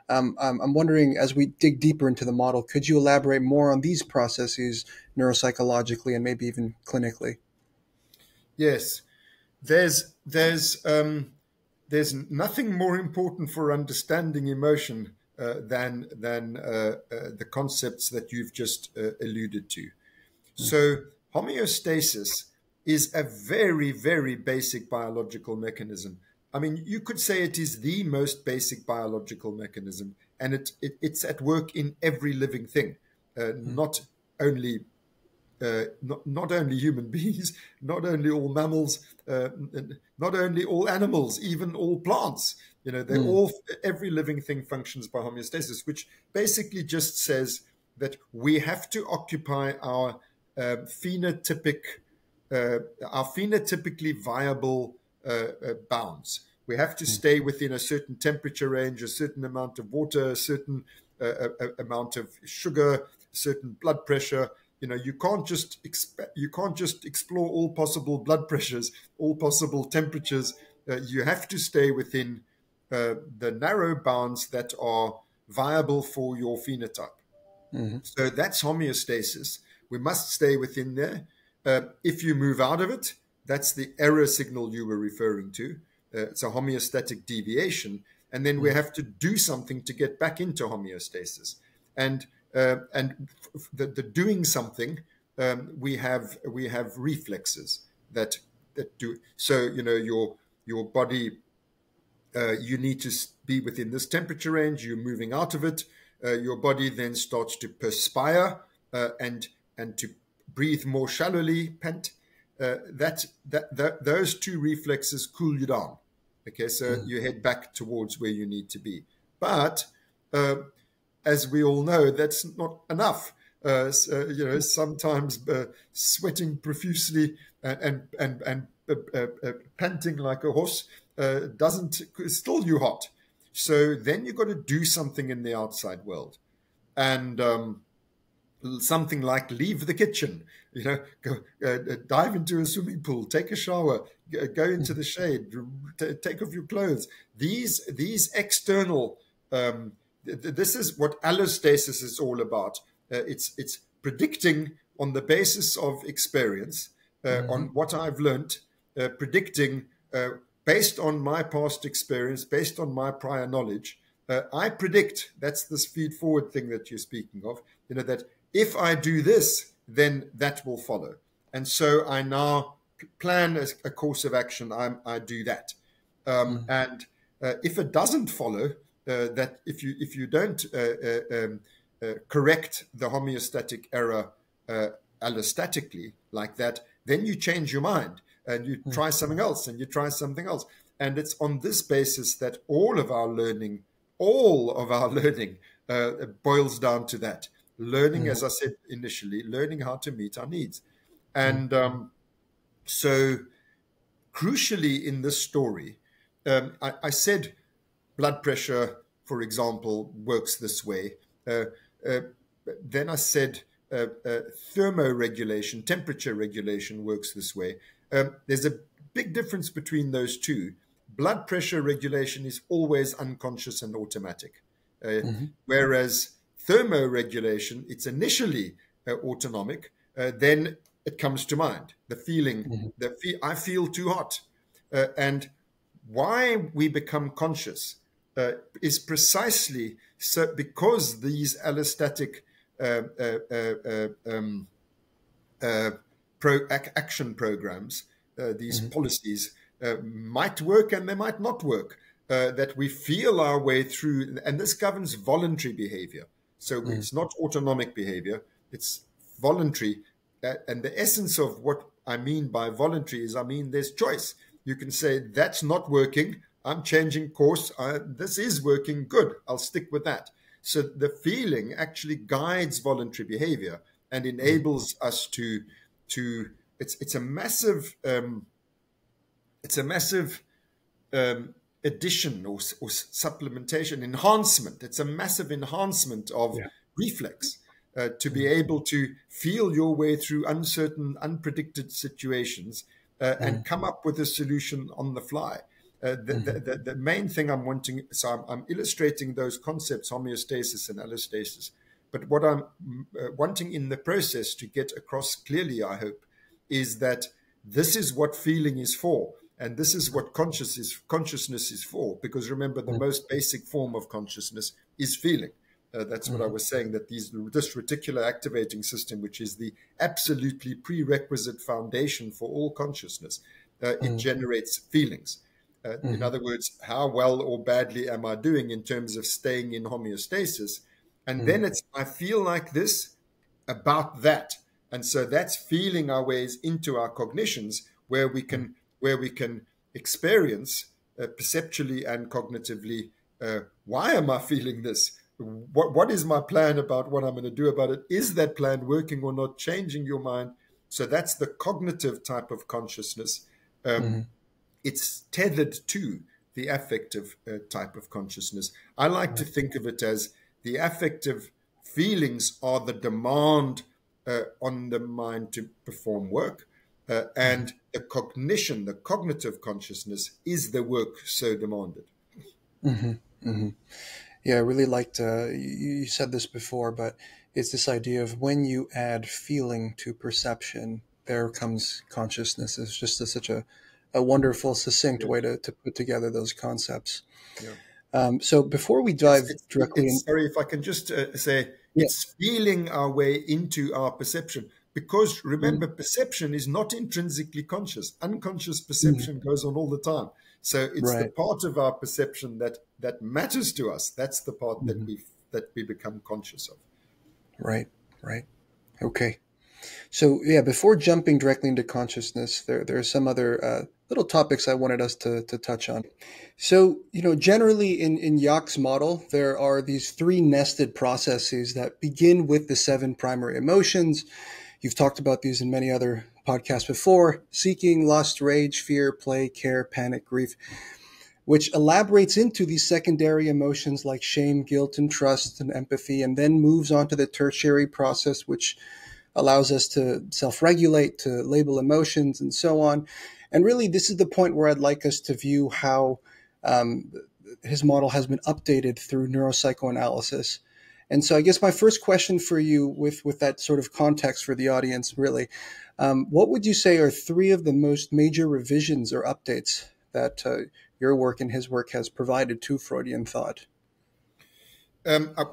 I'm wondering, as we dig deeper into the model, could you elaborate more on these processes neuropsychologically and maybe even clinically? Yes, there's nothing more important for understanding emotion than the concepts that you've just alluded to. So homeostasis is a very, very basic biological mechanism. I mean, you could say it is the most basic biological mechanism, and it's at work in every living thing, not only human beings, not only all mammals, not only all animals, even all plants. Every living thing functions by homeostasis, which basically just says that we have to occupy our phenotypically viable bounds. We have to stay within a certain temperature range, a certain amount of water, a certain amount of sugar, a certain blood pressure. You can't just explore all possible blood pressures, all possible temperatures. You have to stay within the narrow bounds that are viable for your phenotype. So that's homeostasis. We must stay within there. If you move out of it, that's the error signal you were referring to. It's a homeostatic deviation, and then we have to do something to get back into homeostasis. And the doing something, we have reflexes that do. So your body, you need to be within this temperature range. You're moving out of it. Your body then starts to perspire and to breathe more shallowly, pant. Those two reflexes cool you down. Okay, so you head back towards where you need to be. But as we all know, that's not enough. Sometimes sweating profusely and panting like a horse doesn't still you hot. So then you've got to do something in the outside world. And something like leave the kitchen, go dive into a swimming pool, take a shower, go into the shade, take off your clothes. These external, this is what allostasis is all about. It's predicting on the basis of experience, on what I've learned, predicting based on my past experience, based on my prior knowledge. I predict, that's this feed forward thing that you're speaking of, that if I do this, then that will follow. And so I now plan a course of action, I do that. And if it doesn't follow, that if you don't correct the homeostatic error allostatically like that, then you change your mind and you try something else and you try something else. And it's on this basis that all of our learning boils down to that. Learning, as I said initially, learning how to meet our needs. And so crucially in this story, I said blood pressure, for example, works this way. Then I said thermoregulation, temperature regulation works this way. There's a big difference between those two. Blood pressure regulation is always unconscious and automatic, whereas thermoregulation, it's initially autonomic, then it comes to mind, the feeling, I feel too hot. And why we become conscious is precisely so because these allostatic action programs, these policies, might work and they might not work, that we feel our way through, and this governs voluntary behavior. So it's not autonomic behavior, it's voluntary. And the essence of what I mean by voluntary is, there's choice. You can say, that's not working, I'm changing course, this is working, good, I'll stick with that. So the feeling actually guides voluntary behavior and enables us to it's a massive addition or supplementation, enhancement. It's a massive enhancement of reflex to be able to feel your way through uncertain, unpredicted situations and come up with a solution on the fly. The main thing I'm wanting, so I'm illustrating those concepts, homeostasis and allostasis. But what I'm wanting in the process to get across clearly, I hope, is that this is what feeling is for. And this is what consciousness is for. Because remember, the most basic form of consciousness is feeling. That's what I was saying, that this reticular activating system, which is the absolutely prerequisite foundation for all consciousness, it generates feelings. In other words, how well or badly am I doing in terms of staying in homeostasis? And then it's, I feel like this about that. And so that's feeling our ways into our cognitions, where we can experience perceptually and cognitively, why am I feeling this? What is my plan about what I'm going to do about it? Is that plan working or not? Changing your mind. So that's the cognitive type of consciousness. It's tethered to the affective type of consciousness. I like to think of it as the affective feelings are the demand on the mind to perform work. And the cognition, the cognitive consciousness is the work so demanded. Yeah, I really liked, you said this before, but it's this idea of when you add feeling to perception, there comes consciousness. It's just such a wonderful, succinct way to put together those concepts. So before we dive directly in... Sorry, if I can just say, it's feeling our way into our perception. Because remember, perception is not intrinsically conscious. Unconscious perception goes on all the time. So it's the part of our perception that matters to us. That's the part that we become conscious of. Right. Okay. So before jumping directly into consciousness, there are some other little topics I wanted us to touch on. So, generally in Jacques' model, there are these three nested processes that begin with the 7 primary emotions. You've talked about these in many other podcasts before: seeking, lust, rage, fear, play, care, panic, grief, which elaborates into these secondary emotions like shame, guilt, and trust and empathy, and then moves on to the tertiary process, which allows us to self-regulate, to label emotions, and so on. And really, this is the point where I'd like us to view how his model has been updated through neuropsychoanalysis. And so I guess my first question for you, with that sort of context for the audience, really, what would you say are three of the most major revisions or updates that your work and his work has provided to Freudian thought?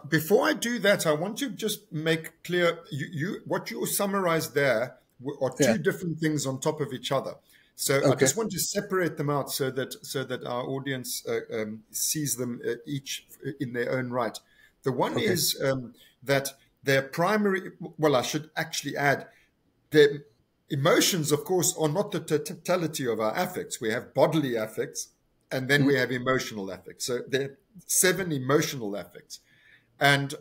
Before I do that, I want to just make clear what you summarized there are two different things on top of each other. So I just want to separate them out so that our audience sees them each in their own right. The one is that their primary, well, I should actually add, the emotions, of course, are not the totality of our affects. We have bodily affects, and then we have emotional affects. So there are 7 emotional affects. And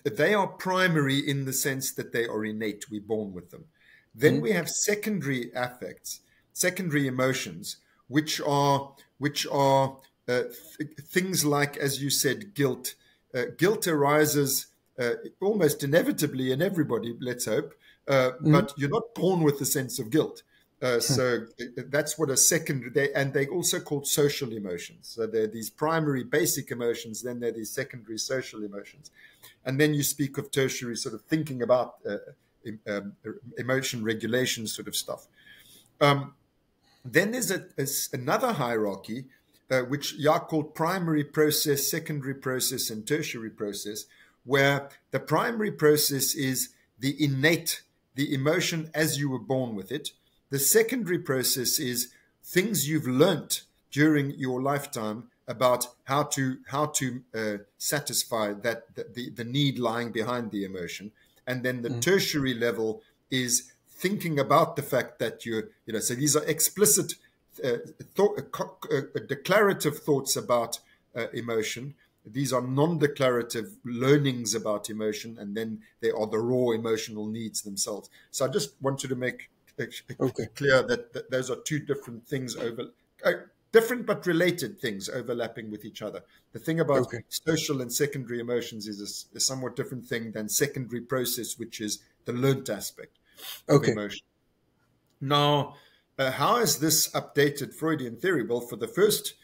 they are primary in the sense that they are innate. We're born with them. Then we have secondary affects, secondary emotions, which are things like, as you said, guilt. Guilt arises almost inevitably in everybody, let's hope, but you're not born with the sense of guilt. So that's what a secondary, and they're also called social emotions. So there are these primary basic emotions, then there are these secondary social emotions. And then you speak of tertiary sort of thinking about emotion regulation sort of stuff. Then there's another hierarchy, which Jaak called primary process, secondary process, and tertiary process, where the primary process is the innate, the emotion as you were born with it. The secondary process is things you've learnt during your lifetime about how to satisfy the need lying behind the emotion. And then the tertiary level is thinking about the fact that so these are explicit declarative thoughts about emotion. These are non-declarative learnings about emotion, and then there are the raw emotional needs themselves. So I just wanted to make clear that those are two different things, different but related things overlapping with each other. The thing about social and secondary emotions is a somewhat different thing than secondary process, which is the learnt aspect of emotion. Now, how is this updated Freudian theory? Well, for the first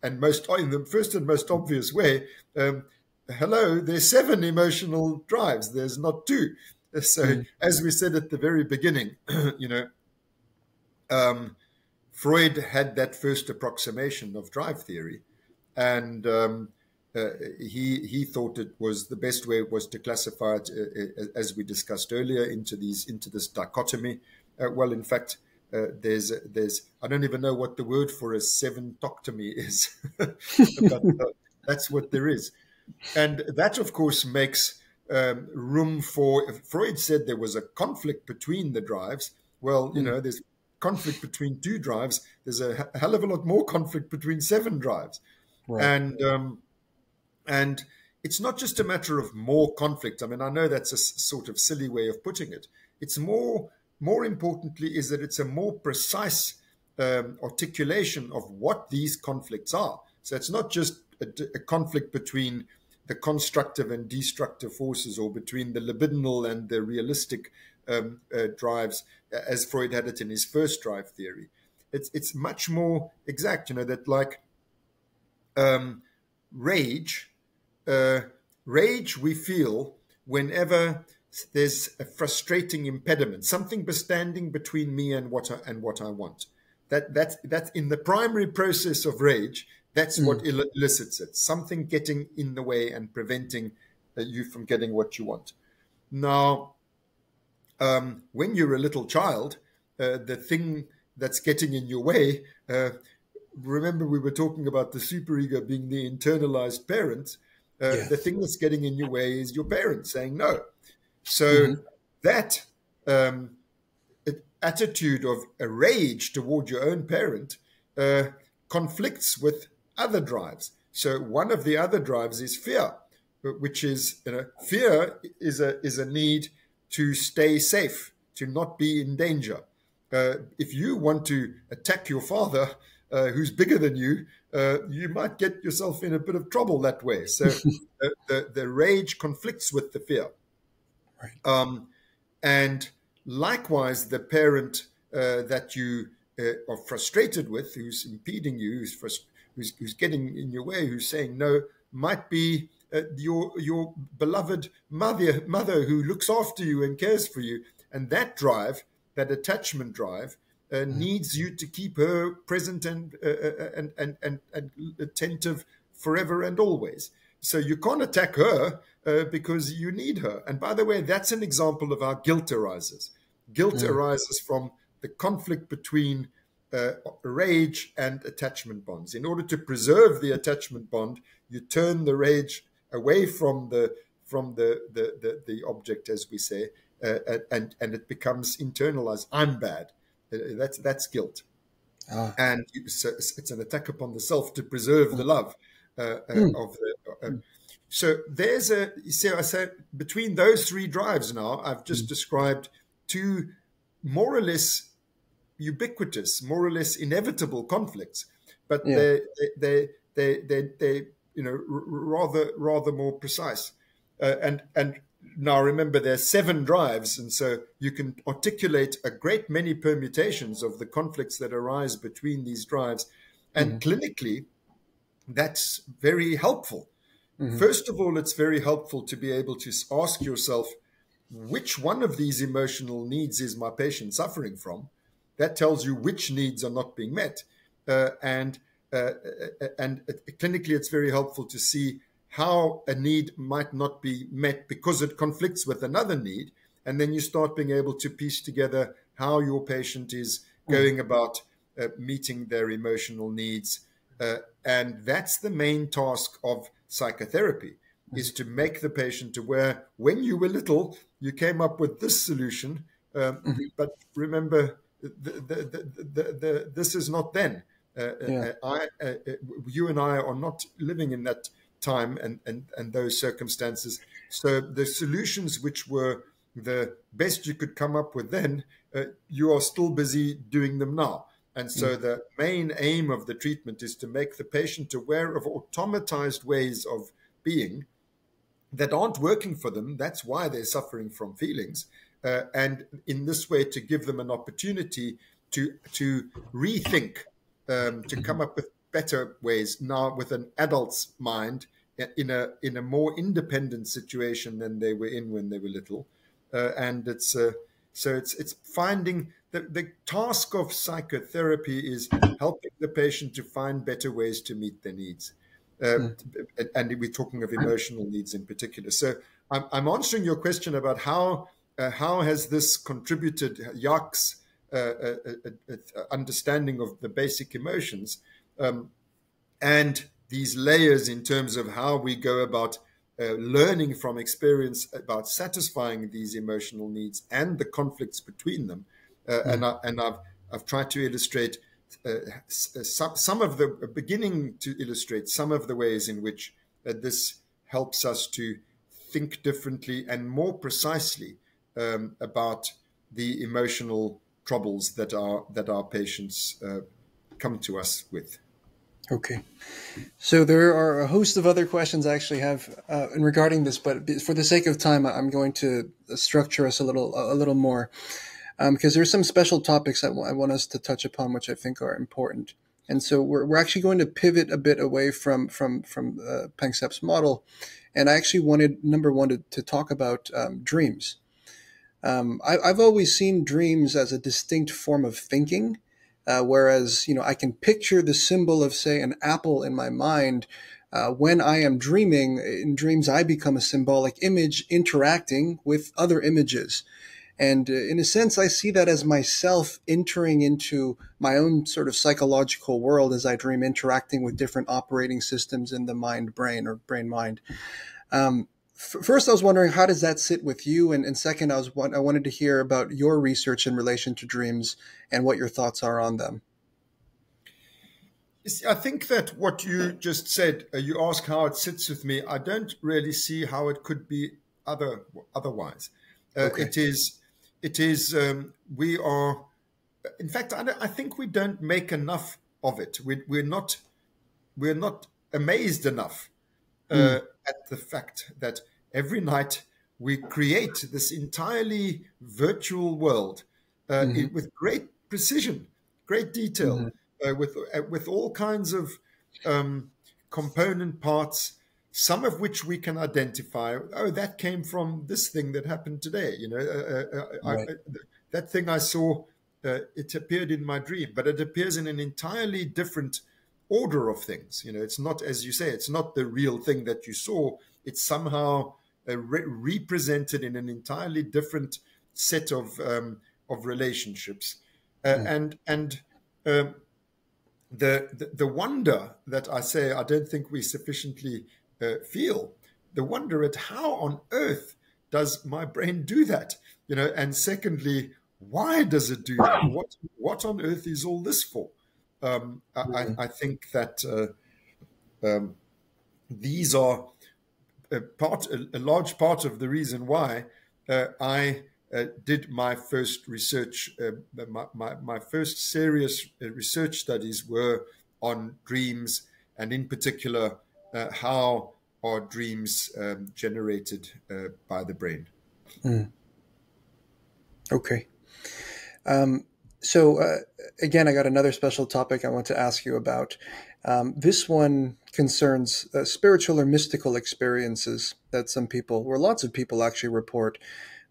and most obvious way, hello, there's 7 emotional drives. There's not 2. So, as we said at the very beginning, Freud had that first approximation of drive theory, and he thought it was the best way was to classify it, as we discussed earlier, into this dichotomy. Well, in fact, there's I don't even know what the word for a 7-toctomy is, but that's what there is, and that of course makes room for. Freud said there was a conflict between the drives. Well, there's conflict between 2 drives. There's a hell of a lot more conflict between 7 drives, and it's not just a matter of more conflict. I mean, I know that's a sort of silly way of putting it. It's more importantly is that it's a more precise articulation of what these conflicts are. So it's not just a conflict between the constructive and destructive forces, or between the libidinal and the realistic drives, as Freud had it in his first drive theory. It's much more exact, that like rage we feel whenever there's a frustrating impediment, something standing between me and what I want. That's in the primary process of rage. That's what elicits it. Something getting in the way and preventing you from getting what you want. Now, when you're a little child, the thing that's getting in your way, remember we were talking about the superego being the internalized parent. The thing that's getting in your way is your parent saying no. So that attitude of a rage toward your own parent conflicts with other drives. So one of the other drives is fear, which is fear is a need to stay safe, to not be in danger. If you want to attack your father, who's bigger than you, you might get yourself in a bit of trouble that way. So the rage conflicts with the fear. Right. And likewise, the parent that you are frustrated with, who's impeding you, who's getting in your way, who's saying no, might be your beloved mother who looks after you and cares for you. And that drive, that attachment drive, needs you to keep her present and attentive forever and always. So you can't attack her because you need her. And by the way, that's an example of how guilt arises. Guilt arises from the conflict between rage and attachment bonds. In order to preserve the attachment bond, you turn the rage away from the object, as we say, and it becomes internalized. I'm bad. That's guilt. And it's an attack upon the self to preserve the love of the. So there's I say between those three drives now, I've just described two more or less ubiquitous, more or less inevitable conflicts, but they rather more precise. And now remember, there's 7 drives, and so you can articulate a great many permutations of the conflicts that arise between these drives, and clinically, that's very helpful. First of all, it's very helpful to be able to ask yourself, which one of these emotional needs is my patient suffering from? That tells you which needs are not being met. And clinically, it's very helpful to see how a need might not be met because it conflicts with another need. And then you start being able to piece together how your patient is going about meeting their emotional needs. And that's the main task of psychotherapy, is to make the patient aware, when you were little, you came up with this solution, but remember, this is not then. You and I are not living in that time and those circumstances. So the solutions which were the best you could come up with then, you are still busy doing them now. And so the main aim of the treatment is to make the patient aware of automatized ways of being that aren't working for them. That's why they're suffering from feelings. And in this way, to give them an opportunity to rethink, to come up with better ways now with an adult's mind in a more independent situation than they were in when they were little. And it's finding the task of psychotherapy is helping the patient to find better ways to meet their needs. And we're talking of emotional needs in particular. So I'm answering your question about how has this contributed Jacques' understanding of the basic emotions and these layers in terms of how we go about learning from experience about satisfying these emotional needs and the conflicts between them. And I've tried to illustrate some of the beginning to illustrate some of the ways in which this helps us to think differently and more precisely about the emotional troubles that our patients come to us with. Okay. So there are a host of other questions I actually have regarding this, but for the sake of time, I'm going to structure us a little more because there's some special topics I want us to touch upon, which I think are important. And so we're actually going to pivot a bit away from Panksepp's model, and I actually wanted, number one, to talk about dreams. I've always seen dreams as a distinct form of thinking. Whereas, I can picture the symbol of, say, an apple in my mind. When I am dreaming, in dreams, I become a symbolic image interacting with other images. And in a sense, I see that as myself entering into my own sort of psychological world as I dream, interacting with different operating systems in the mind-brain or brain-mind. First, I was wondering, how does that sit with you? And second, I wanted to hear about your research in relation to dreams and what your thoughts are on them. I think that what you just said, you ask how it sits with me. I don't really see how it could be otherwise. Okay. It is. We are. In fact, I think we don't make enough of it. We're not amazed enough Mm. at the fact that every night we create this entirely virtual world Hmm. with great precision, great detail, Hmm. with all kinds of component parts, some of which we can identify. Oh, that came from this thing that happened today. Right. That thing I saw, it appeared in my dream, but it appears in an entirely different order of things. It's not, as you say, it's not the real thing that you saw. It's somehow represented in an entirely different set of relationships, Mm. and um, the wonder that I say I don't think we sufficiently feel, the wonder at how on earth does my brain do that, and secondly, why does it do that? What on earth is all this for? Mm. I think that these are a large part of the reason why I did my first research. My first serious research studies were on dreams, and in particular, how are dreams generated by the brain. Mm. Okay. Um, so again, I got another special topic I want to ask you about. This one concerns spiritual or mystical experiences that some people, or lots of people, actually report.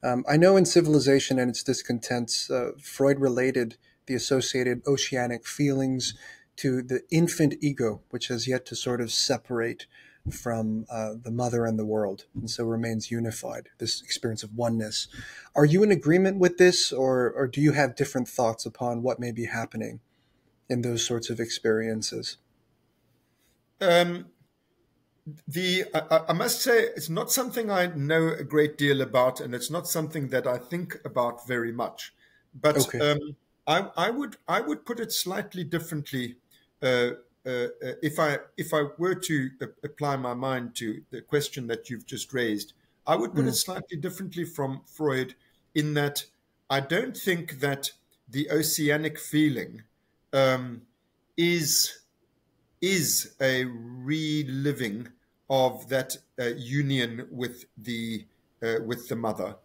I know in Civilization and its Discontents, Freud related the associated oceanic feelings to the infant ego, which has yet to sort of separate from the mother and the world, and so remains unified, this experience of oneness. Are you in agreement with this, or do you have different thoughts upon what may be happening in those sorts of experiences? Um, I must say it's not something I know a great deal about, and it's not something that I think about very much. But Okay. I would put it slightly differently. Uh, if I were to apply my mind to the question that you've just raised, I would put it Mm. slightly differently from Freud, in that I don't think that the oceanic feeling um, is is a reliving of that union with the mother.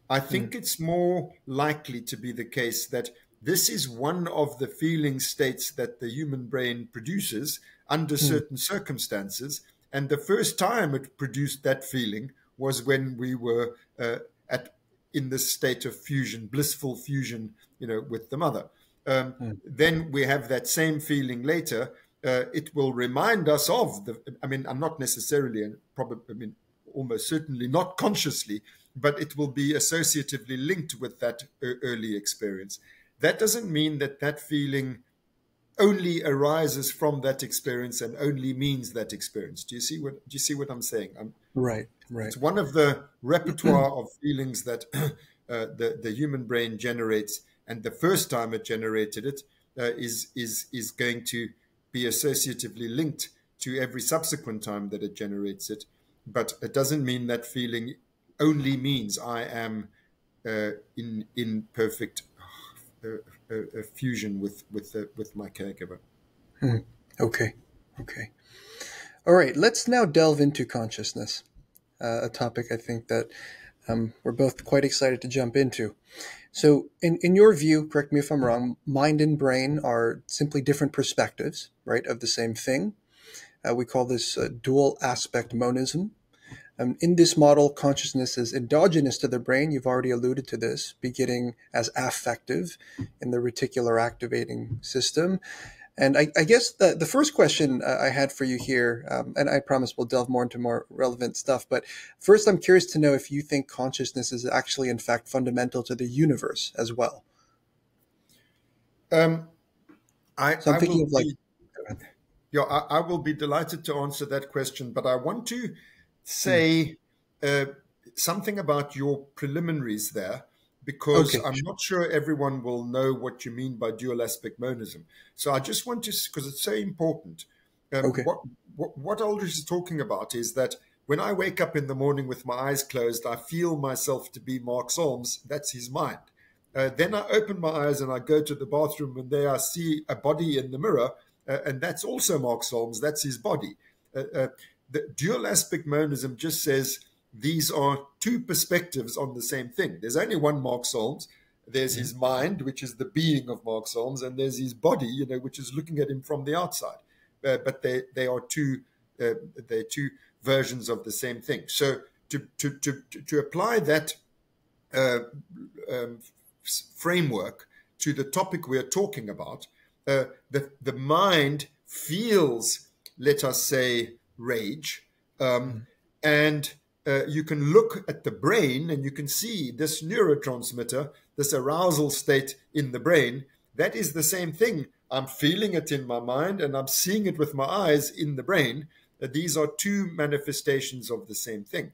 I Mm. think it's more likely to be the case that this is one of the feeling states that the human brain produces under Mm. certain circumstances, and the first time it produced that feeling was when we were at in this state of fusion, blissful fusion, with the mother. Mm. Then we have that same feeling later. It will remind us of the. I mean, I'm not necessarily, and probably, I mean, almost certainly not consciously, but it will be associatively linked with that early experience. That doesn't mean that that feeling only arises from that experience and only means that experience. Do you see what I'm saying? Right. Right. It's one of the repertoire of feelings that the human brain generates, and the first time it generated it is going to be associatively linked to every subsequent time that it generates it. But it doesn't mean that feeling only means I am in perfect fusion with my caregiver. Mm. Okay. Okay. All right. Let's now delve into consciousness, a topic I think that we're both quite excited to jump into. So, in your view, correct me if I'm wrong, mind and brain are simply different perspectives, right, of the same thing. We call this dual aspect monism. In this model, consciousness is endogenous to the brain. You've already alluded to this, beginning as affective in the reticular activating system. And I guess the first question I had for you here, and I promise we'll delve more into more relevant stuff, but first I'm curious to know if you think consciousness is actually, in fact, fundamental to the universe as well. Um, I, So I'm I thinking will of like, be Yeah, I will be delighted to answer that question, but I want to hmm, say uh, something about your preliminaries there, because okay, I'm not sure everyone will know what you mean by dual aspect monism. So I just want to, because it's so important. okay, What Aldrich is talking about is that when I wake up in the morning with my eyes closed, I feel myself to be Mark Solms. That's his mind. Then I open my eyes and I go to the bathroom, and there I see a body in the mirror, and that's also Mark Solms. That's his body. The dual aspect monism just says these are two perspectives on the same thing. There's only one Mark Solms. There's his mind, which is the being of Mark Solms, and there's his body, which is looking at him from the outside. But they are two versions of the same thing. So to apply that framework to the topic we're talking about, the mind feels, let us say, rage, and you can look at the brain and you can see this neurotransmitter, this arousal state in the brain. That is the same thing. I'm feeling it in my mind and I'm seeing it with my eyes in the brain. These are two manifestations of the same thing.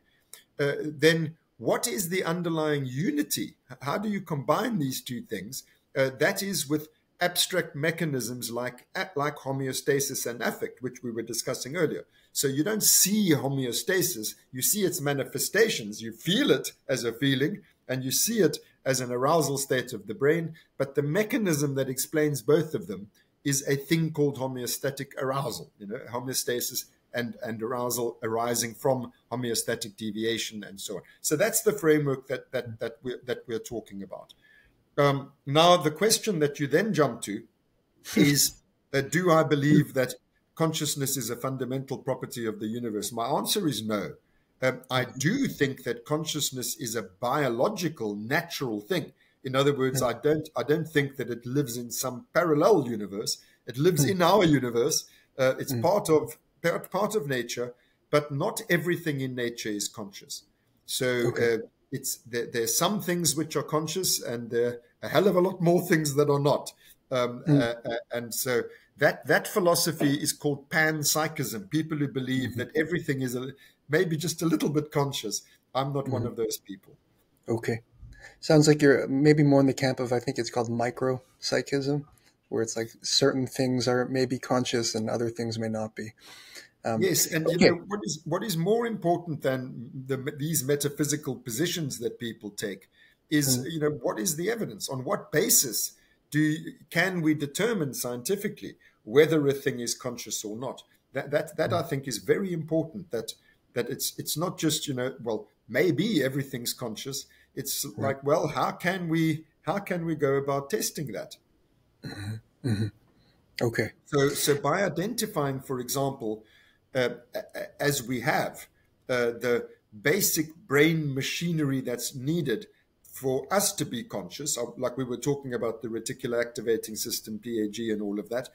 Then what is the underlying unity? How do you combine these two things? That is with abstract mechanisms like homeostasis and affect, which we were discussing earlier. So you don't see homeostasis, you see its manifestations, you feel it as a feeling, and you see it as an arousal state of the brain, but the mechanism that explains both of them is a thing called homeostatic arousal, homeostasis and arousal arising from homeostatic deviation and so on. So that's the framework that we're talking about. Now, the question that you then jump to is, do I believe that consciousness is a fundamental property of the universe? My answer is no. I do think that consciousness is a biological, natural thing. In other words, I don't think that it lives in some parallel universe. It lives in our universe. It's part of nature, but not everything in nature is conscious. So there's some things which are conscious, and there are a hell of a lot more things that are not. And so that philosophy is called panpsychism. People who believe that everything is maybe just a little bit conscious. I'm not one of those people. Okay. Sounds like you're maybe more in the camp of, I think it's called micropsychism, where it's like certain things are maybe conscious and other things may not be. Yes, and what is more important than these metaphysical positions that people take is, what is the evidence? On what basis can we determine scientifically whether a thing is conscious or not? That I think is very important. That it's not just maybe everything's conscious. It's like, well, how can we go about testing that? Okay. So by identifying, for example, as we have the basic brain machinery that's needed for us to be conscious, like we were talking about the reticular activating system, PAG, and all of that,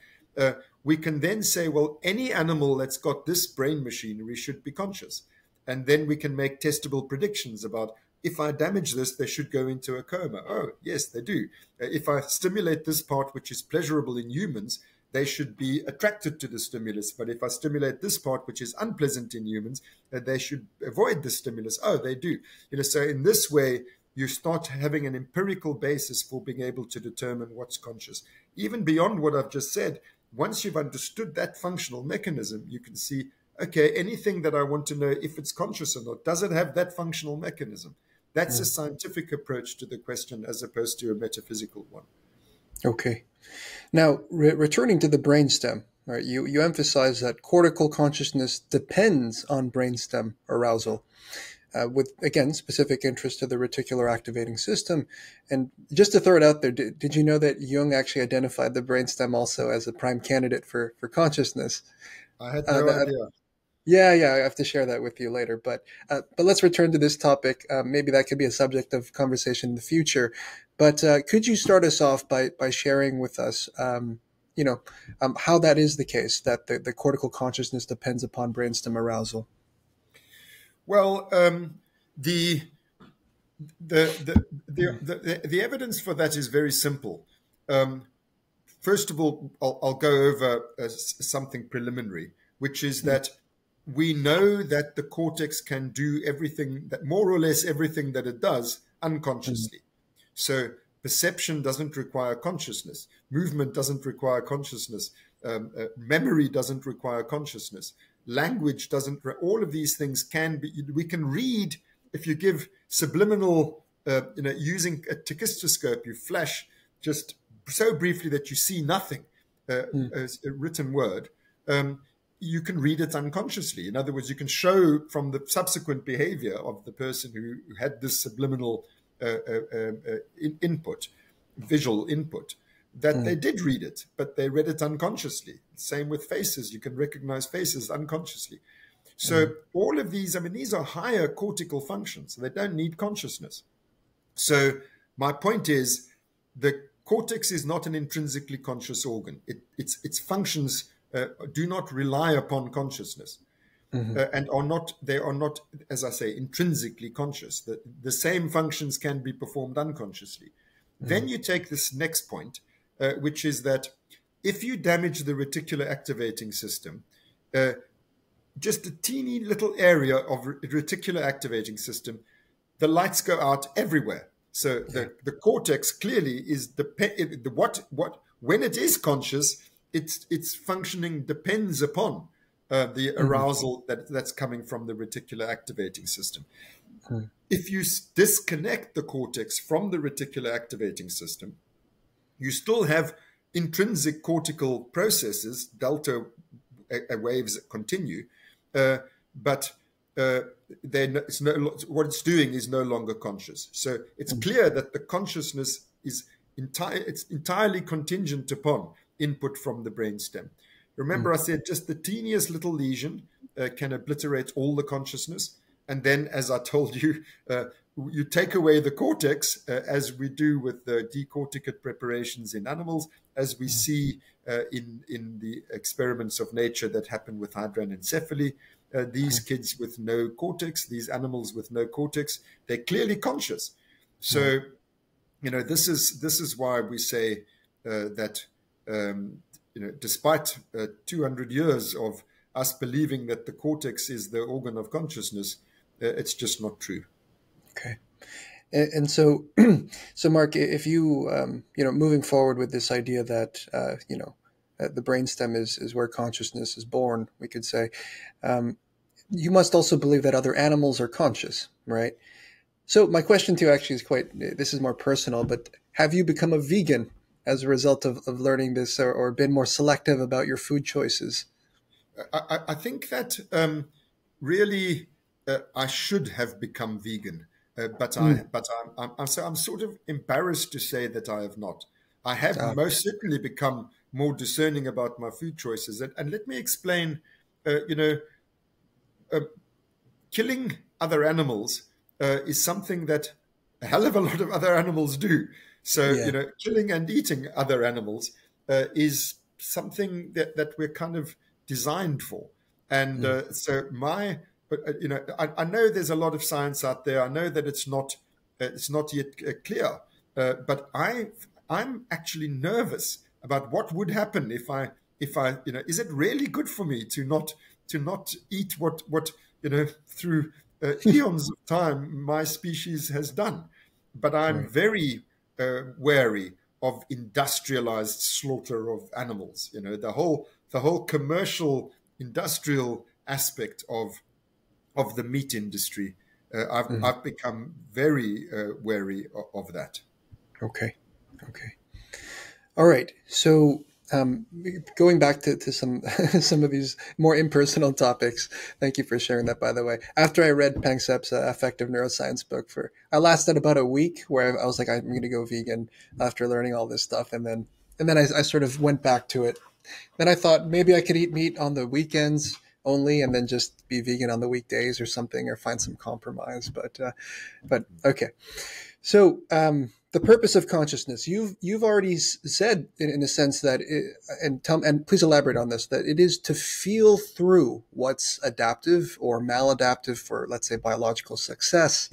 we can then say, well, any animal that's got this brain machinery should be conscious. And then we can make testable predictions about, if I damage this, they should go into a coma. Oh, yes, they do. If I stimulate this part, which is pleasurable in humans, they should be attracted to the stimulus. But if I stimulate this part, which is unpleasant in humans, they should avoid the stimulus. Oh, they do. So in this way, you start having an empirical basis for being able to determine what's conscious. Even beyond what I've just said, once you've understood that functional mechanism, you can see, okay, anything that I want to know if it's conscious or not, does it have that functional mechanism? That's a scientific approach to the question as opposed to a metaphysical one. Okay. Now, returning to the brainstem, right, you emphasize that cortical consciousness depends on brainstem arousal, with, again, specific interest to the reticular activating system. And just to throw it out there, did you know that Jung actually identified the brainstem also as a prime candidate for consciousness? I had no idea. Yeah, I have to share that with you later. But let's return to this topic. Maybe that could be a subject of conversation in the future. But could you start us off by sharing with us, how that is the case, that the cortical consciousness depends upon brainstem arousal? Well, the evidence for that is very simple. First of all, I'll go over something preliminary, which is that we know that the cortex can do everything, that more or less everything that it does unconsciously. So perception doesn't require consciousness. Movement doesn't require consciousness. Memory doesn't require consciousness. Language doesn't. All of these things can be. We can read if you give subliminal, using a tachistoscope, you flash just so briefly that you see nothing, as a written word. You can read it unconsciously. In other words, you can show from the subsequent behavior of the person who had this subliminal input, visual input, that they did read it, but they read it unconsciously. Same with faces. You can recognize faces unconsciously. So all of these, I mean, these are higher cortical functions. They don't need consciousness. So my point is the cortex is not an intrinsically conscious organ. Its functions do not rely upon consciousness. And they are not, as I say, intrinsically conscious. The same functions can be performed unconsciously. Then you take this next point, which is that if you damage the reticular activating system, just a teeny little area of reticular activating system, the lights go out everywhere. So the cortex clearly is when it is conscious, its functioning depends upon the arousal that's coming from the reticular activating system. If you disconnect the cortex from the reticular activating system, you still have intrinsic cortical processes, delta waves that continue, but what it's doing is no longer conscious. So it's clear that the consciousness is entirely contingent upon input from the brainstem. Remember, I said just the teeniest little lesion can obliterate all the consciousness. And then, as I told you, you take away the cortex, as we do with the decorticate preparations in animals, as we see in the experiments of nature that happen with hydranencephaly. These kids with no cortex, these animals with no cortex, they're clearly conscious. So, this is why we say that, despite 200 years of us believing that the cortex is the organ of consciousness, it's just not true. Okay. And so, so Mark, if you, moving forward with this idea that, the brainstem is where consciousness is born, we could say, you must also believe that other animals are conscious, right? So my question to you actually is this is more personal, but have you become a vegan as a result of learning this or been more selective about your food choices? I think that really I should have become vegan, but I'm sort of embarrassed to say that I have not. I have most certainly become more discerning about my food choices, and let me explain. Killing other animals is something that a hell of a lot of other animals do. So killing and eating other animals is something that we're kind of designed for. And I know there's a lot of science out there. I know that it's not yet clear, but I'm actually nervous about what would happen if I is it really good for me to not eat what through eons of time my species has done. But I'm very wary of industrialized slaughter of animals. The whole commercial industrial aspect of the meat industry. I've become very wary of that. Okay. All right. So going back to some of these more impersonal topics, thank you for sharing that, by the way. After I read Panksepp's affective neuroscience book, I lasted about a week where I was like, I'm going to go vegan after learning all this stuff. And then I sort of went back to it. Then I thought maybe I could eat meat on the weekends only and then just be vegan on the weekdays or something, or find some compromise. But okay. So, the purpose of consciousness, you've already said in a sense that, and please elaborate on this, that it is to feel through what's adaptive or maladaptive for, let's say, biological success.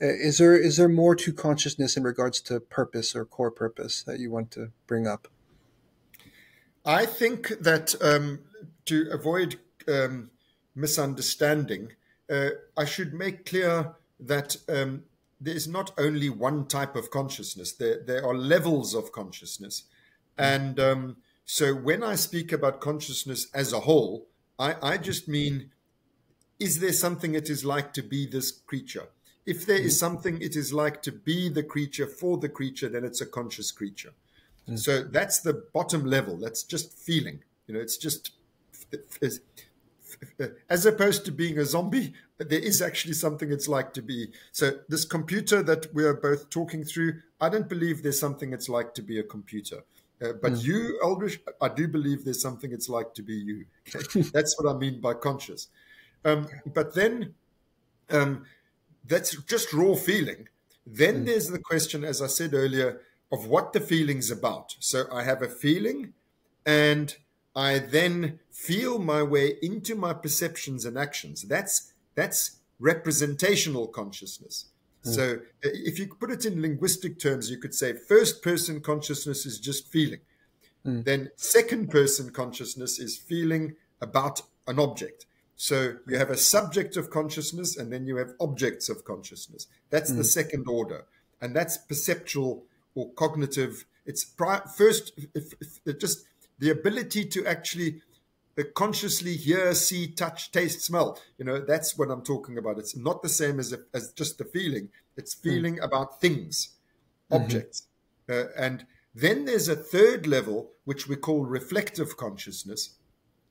Is there more to consciousness in regards to purpose or core purpose that you want to bring up? I think that to avoid misunderstanding, I should make clear that there's not only one type of consciousness. There are levels of consciousness. And So when I speak about consciousness as a whole, I just mean, is there something it is like to be this creature? If there is something it is like to be the creature for the creature, then it's a conscious creature. So that's the bottom level. That's just feeling. It's just, as opposed to being a zombie, there is actually something it's like to be. So this computer that we are both talking through, I don't believe there's something it's like to be a computer. But you, Aldrich, I do believe there's something it's like to be you. Okay? That's what I mean by conscious. But then that's just raw feeling. Then there's the question, as I said earlier, of what the feeling's about. So I have a feeling, and I then feel my way into my perceptions and actions. That's representational consciousness. So if you put it in linguistic terms, you could say first-person consciousness is just feeling. Then second-person consciousness is feeling about an object. So you have a subject of consciousness, and then you have objects of consciousness. That's the second order. And that's perceptual or cognitive. It's first, just the ability to actually consciously hear, see, touch, taste, smell. That's what I'm talking about. It's not the same as just the feeling. It's feeling about things, objects. And then there's a third level, which we call reflective consciousness,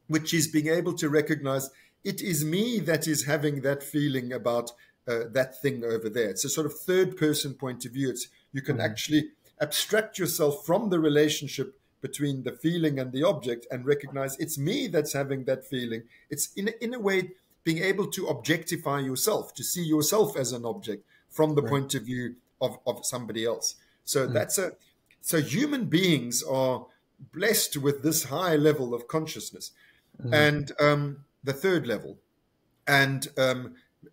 which is being able to recognize it is me that is having that feeling about that thing over there. It's a sort of third-person point of view. You can actually abstract yourself from the relationship between the feeling and the object and recognize it's me that's having that feeling. It's in a way being able to objectify yourself, to see yourself as an object from the point of view of somebody else. So so human beings are blessed with this high level of consciousness. And the third level, and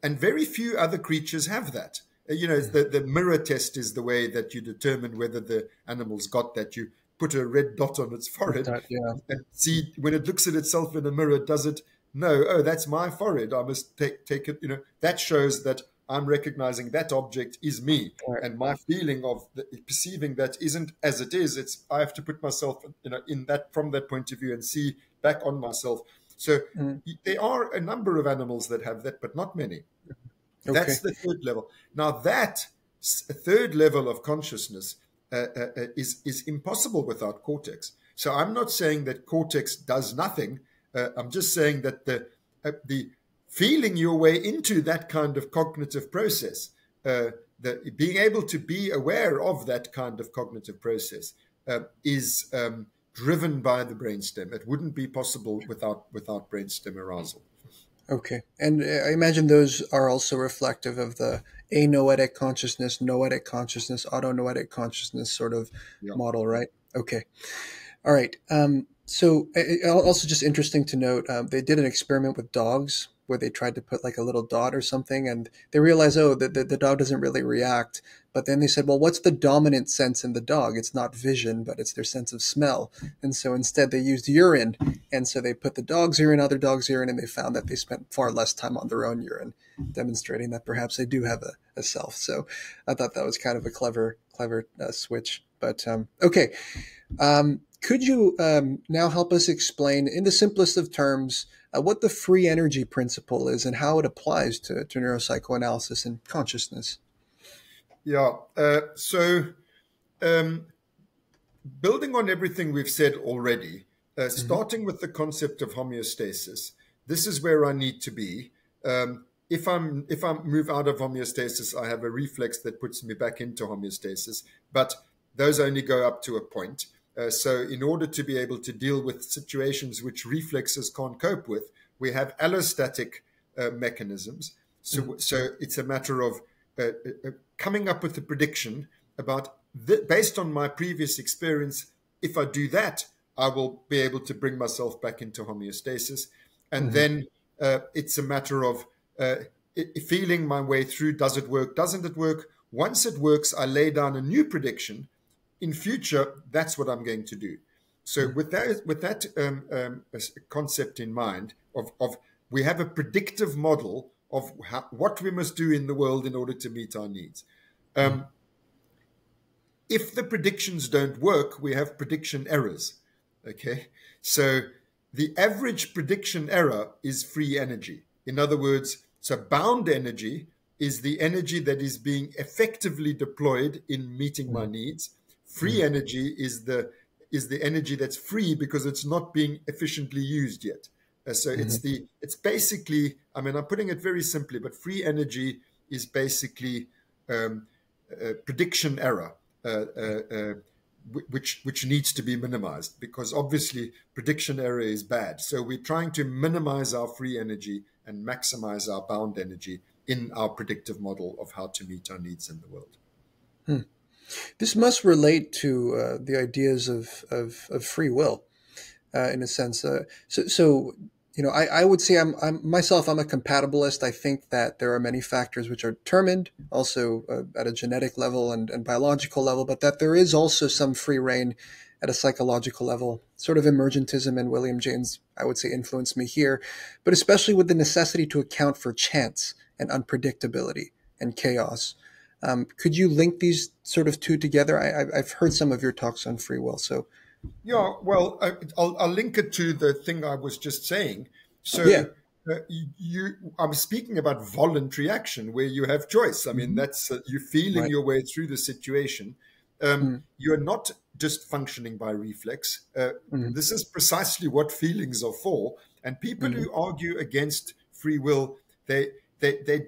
very few other creatures have that. The mirror test is the way that you determine whether the animal's got that. You put a red dot on its forehead and see when it looks at itself in a mirror, does it know, oh, that's my forehead, I must take it. That shows that I'm recognizing that object is me, and my feeling of perceiving that isn't as it is. I have to put myself in that, from that point of view, and see back on myself. So there are a number of animals that have that, but not many. That's the third level. Now that third level of consciousness is impossible without cortex. So I'm not saying that cortex does nothing. I'm just saying that the feeling your way into that kind of cognitive process, being able to be aware of that kind of cognitive process is driven by the brainstem. It wouldn't be possible without brainstem arousal. Okay. And I imagine those are also reflective of the anoetic consciousness, noetic consciousness, autonoetic consciousness sort of model, right? Okay. All right. So also just interesting to note, they did an experiment with dogs where they tried to put like a little dot or something, and they realized, oh, the dog doesn't really react. But then they said, well, what's the dominant sense in the dog? It's not vision, but it's their sense of smell. And so instead they used urine. And so they put the dog's urine, other dog's urine, and they found that they spent far less time on their own urine, demonstrating that perhaps they do have a self. So I thought that was kind of a clever switch. But okay. Could you now help us explain, in the simplest of terms, what the free energy principle is and how it applies to neuropsychoanalysis and consciousness? Yeah. So building on everything we've said already, starting with the concept of homeostasis, this is where I need to be. If I move out of homeostasis, I have a reflex that puts me back into homeostasis, but those only go up to a point. So in order to be able to deal with situations which reflexes can't cope with, we have allostatic mechanisms. So it's a matter of coming up with a prediction about, based on my previous experience, if I do that, I will be able to bring myself back into homeostasis. And then it's a matter of feeling my way through. Does it work? Doesn't it work? Once it works, I lay down a new prediction. In future, that's what I'm going to do. So with that concept in mind, of we have a predictive model of what we must do in the world in order to meet our needs. If the predictions don't work, we have prediction errors. Okay, so the average prediction error is free energy. In other words, so bound energy is the energy that is being effectively deployed in meeting my needs. Free energy is the energy that's free because it's not being efficiently used yet. So it's basically, I mean, I'm putting it very simply, but free energy is basically prediction error, which needs to be minimized, because obviously prediction error is bad. So we're trying to minimize our free energy and maximize our bound energy in our predictive model of how to meet our needs in the world. This must relate to the ideas of free will, in a sense. So you know, I would say I'm myself, I'm a compatibilist. I think that there are many factors which are determined also at a genetic level and biological level, but that there is also some free reign at a psychological level. Sort of emergentism and William James, I would say, influenced me here, but especially with the necessity to account for chance and unpredictability and chaos. Could you link these sort of two together? I've heard some of your talks on free will, so Yeah, well, I'll link it to the thing I was just saying. yeah. So I'm speaking about voluntary action where you have choice. I mean, that's you feeling Right. your way through the situation. You're not just functioning by reflex. This is precisely what feelings are for. And people who argue against free will, they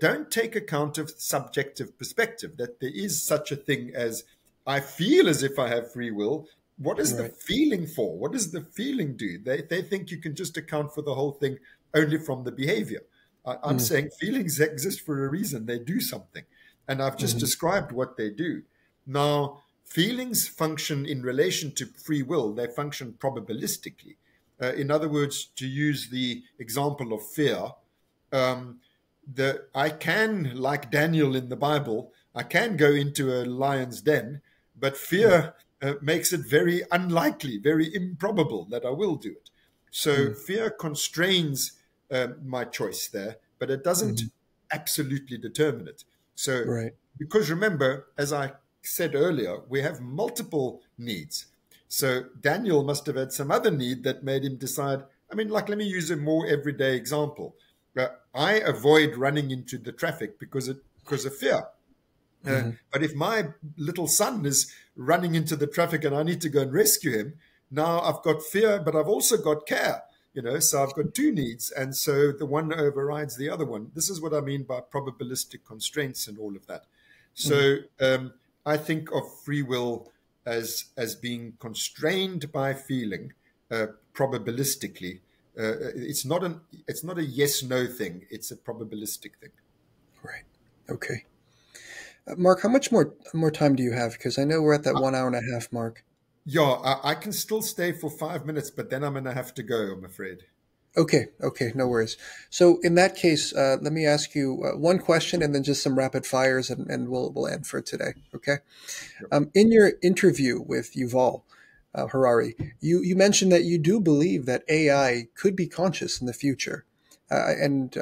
don't take account of subjective perspective, that there is such a thing as I feel as if I have free will. What is the Right. feeling for? What does the feeling do? They think you can just account for the whole thing only from the behavior. I'm saying feelings exist for a reason. They do something. And I've just described what they do. Now, feelings function in relation to free will. They function probabilistically. In other words, to use the example of fear, I can, like Daniel in the Bible, I can go into a lion's den, but fear makes it very unlikely, very improbable that I will do it. So fear constrains my choice there, but it doesn't absolutely determine it. So, Right. because remember, as I said earlier, we have multiple needs. So Daniel must have had some other need that made him decide. I mean, like, let me use a more everyday example. I avoid running into the traffic because of fear. But if my little son is running into the traffic and I need to go and rescue him, now I've got fear, but I've also got care, so I've got two needs. And so the one overrides the other one. This is what I mean by probabilistic constraints and all of that. So I think of free will as being constrained by feeling probabilistically. It's not a yes/no thing. It's a probabilistic thing. Right. Okay. Mark, how much more time do you have? Because I know we're at that 1 hour and a half mark. Yeah, I can still stay for 5 minutes, but then I'm going to have to go, I'm afraid. Okay. Okay. No worries. So in that case, let me ask you one question and then just some rapid fires, and we'll end for today. Okay. In your interview with Yuval Harari, you mentioned that you do believe that AI could be conscious in the future, and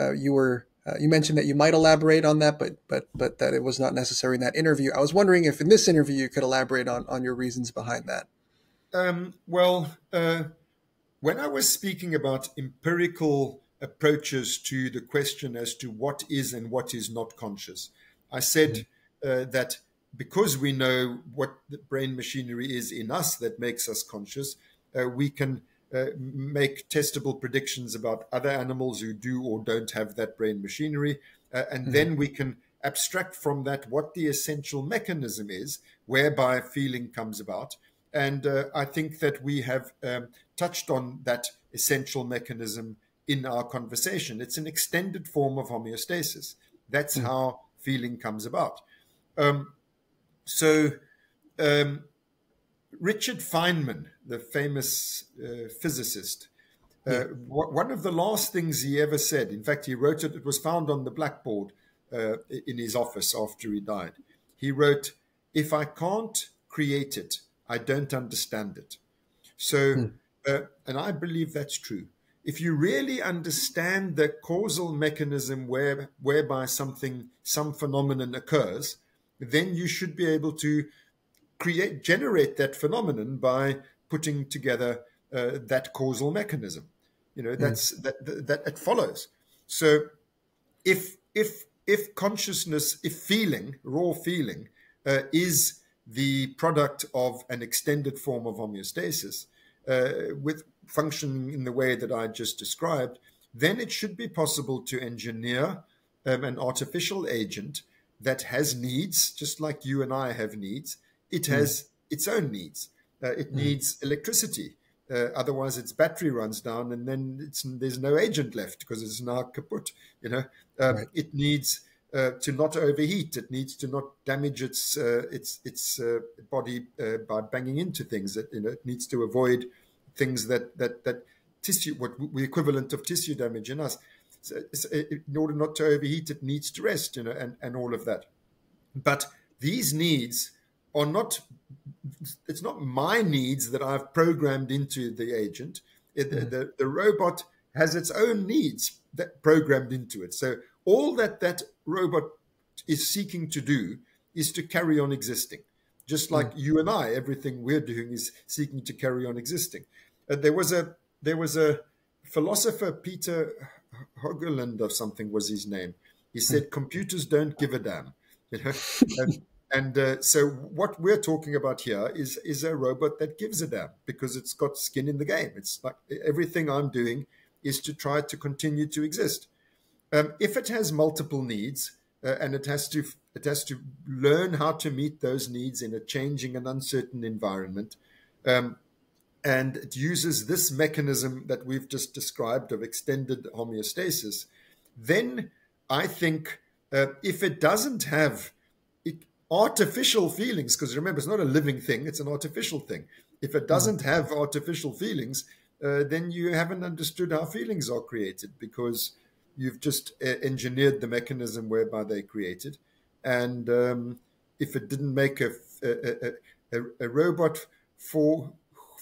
you mentioned that you might elaborate on that, but that it was not necessary in that interview. I was wondering if in this interview you could elaborate on your reasons behind that. When I was speaking about empirical approaches to the question as to what is and what is not conscious, I said that because we know what the brain machinery is in us that makes us conscious, we can make testable predictions about other animals who do or don't have that brain machinery. And then we can abstract from that what the essential mechanism is whereby feeling comes about. And I think that we have touched on that essential mechanism in our conversation. It's an extended form of homeostasis. That's how feeling comes about. Richard Feynman, the famous physicist, one of the last things he ever said, in fact, he wrote it, it was found on the blackboard in his office after he died. He wrote, "If I can't create it, I don't understand it." So, and I believe that's true. If you really understand the causal mechanism whereby some phenomenon occurs, then you should be able to generate that phenomenon by putting together that causal mechanism. You know, that it follows. So if consciousness, if feeling, raw feeling, is the product of an extended form of homeostasis, with functioning in the way that I just described, then it should be possible to engineer an artificial agent that has needs, just like you and I have needs. It has its own needs. It needs electricity. Otherwise, its battery runs down, and then there's no agent left because it's now kaput. You know, it needs to not overheat. It needs to not damage its body by banging into things. That, you know, it needs to avoid things that tissue, what the equivalent of tissue damage in us. So in order not to overheat, it needs to rest. You know, and all of that. But these needs are not. It's not my needs that I've programmed into the agent. The robot has its own needs that programmed into it. So all that robot is seeking to do is to carry on existing. Just like you and I, everything we're doing is seeking to carry on existing. There was a philosopher, Peter Hogeland or something was his name. He said, computers don't give a damn. You know? And so what we're talking about here is a robot that gives a damn because it's got skin in the game. It's like everything I'm doing is to try to continue to exist. If it has multiple needs and it has to learn how to meet those needs in a changing and uncertain environment, and it uses this mechanism that we've just described of extended homeostasis, then I think if it doesn't have artificial feelings, because remember, it's not a living thing, it's an artificial thing. If it doesn't have artificial feelings, then you haven't understood how feelings are created because you've just engineered the mechanism whereby they're created. And if it didn't make a robot for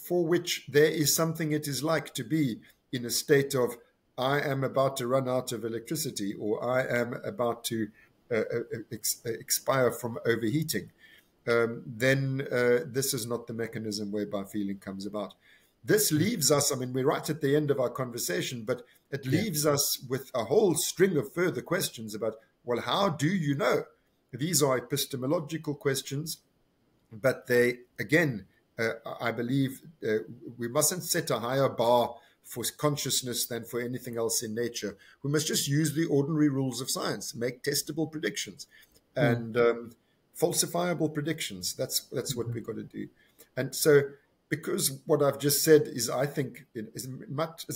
which there is something it is like to be in a state of, I am about to run out of electricity, or I am about to expire from overheating, then this is not the mechanism whereby feeling comes about. This leaves us, I mean, we're right at the end of our conversation, but it leaves us with a whole string of further questions about, well, how do you know? These are epistemological questions, but they, again, I believe we mustn't set a higher bar for consciousness than for anything else in nature. We must just use the ordinary rules of science, make testable predictions and falsifiable predictions. That's what we've got to do. And so, because what I've just said is, I think, as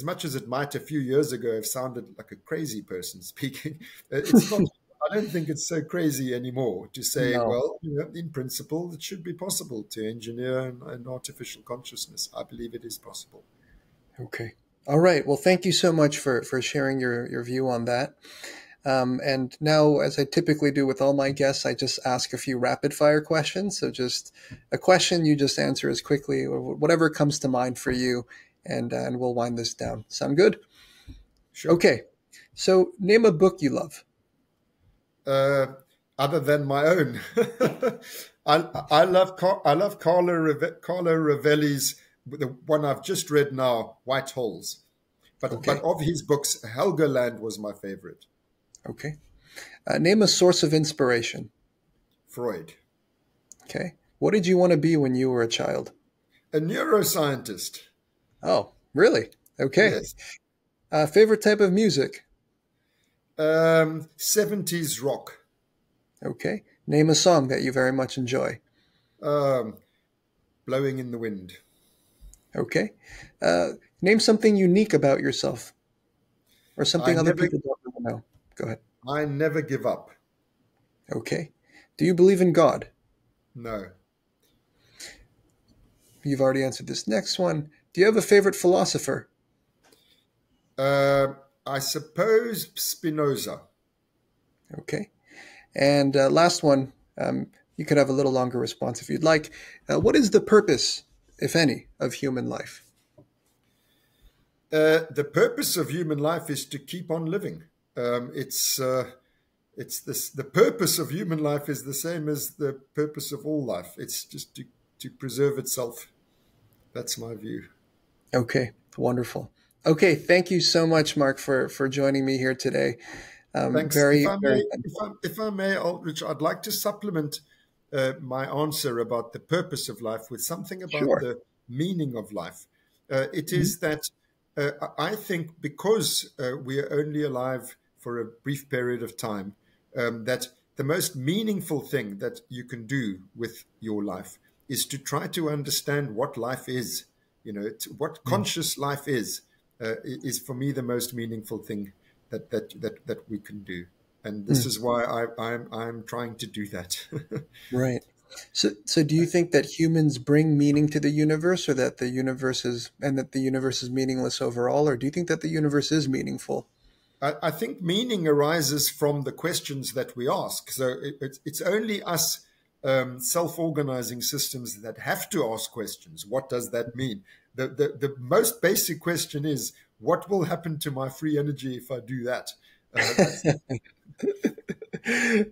much as it might a few years ago have sounded like a crazy person speaking, it's not. I don't think it's so crazy anymore to say, well, you know, in principle, it should be possible to engineer an artificial consciousness. I believe it is possible. Okay. All right. Well, thank you so much for sharing your view on that. And now, as I typically do with all my guests, I just ask a few rapid fire questions. So just a question, you just answer as quickly or whatever comes to mind for you, and we'll wind this down. Sound good? Sure. Okay. So name a book you love. Other than my own, I love Carlo Rovelli's, the one I've just read now, White Holes. But of his books, Helgoland was my favorite. Okay. Name a source of inspiration. Freud. Okay. What did you want to be when you were a child? A neuroscientist. Oh, really? Okay. Yes. Favorite type of music? 70s rock. Okay. Name a song that you very much enjoy. Blowing in the Wind. Okay. Name something unique about yourself or something other people don't really know. Go ahead. I never give up. Okay. Do you believe in God? No. You've already answered this next one. Do you have a favorite philosopher? I suppose Spinoza. Okay. And last one, you could have a little longer response if you'd like. What is the purpose, if any, of human life? The purpose of human life is to keep on living. The purpose of human life is the same as the purpose of all life. It's just to preserve itself. That's my view. Okay, wonderful. Okay, thank you so much, Mark, for joining me here today. Thanks. Very, very fun. If I may, Aldrich, I'd like to supplement my answer about the purpose of life with something about Sure. the meaning of life. It Mhm. is that I think because we are only alive for a brief period of time, that the most meaningful thing that you can do with your life is to try to understand what life is. What Mm. conscious life is for me the most meaningful thing that we can do, and this Mm. is why I'm trying to do that. Right. So do you think that humans bring meaning to the universe, or that the universe is meaningless overall, or do you think that the universe is meaningful? I think meaning arises from the questions that we ask. So it's only us self-organizing systems that have to ask questions. What does that mean? The most basic question is, what will happen to my free energy if I do that? That's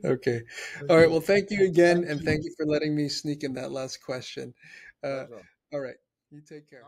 Okay. All right. okay. Well, thank you again, Thank and you. thank you for letting me sneak in that last question. Uh, Pleasure. all right. You take care.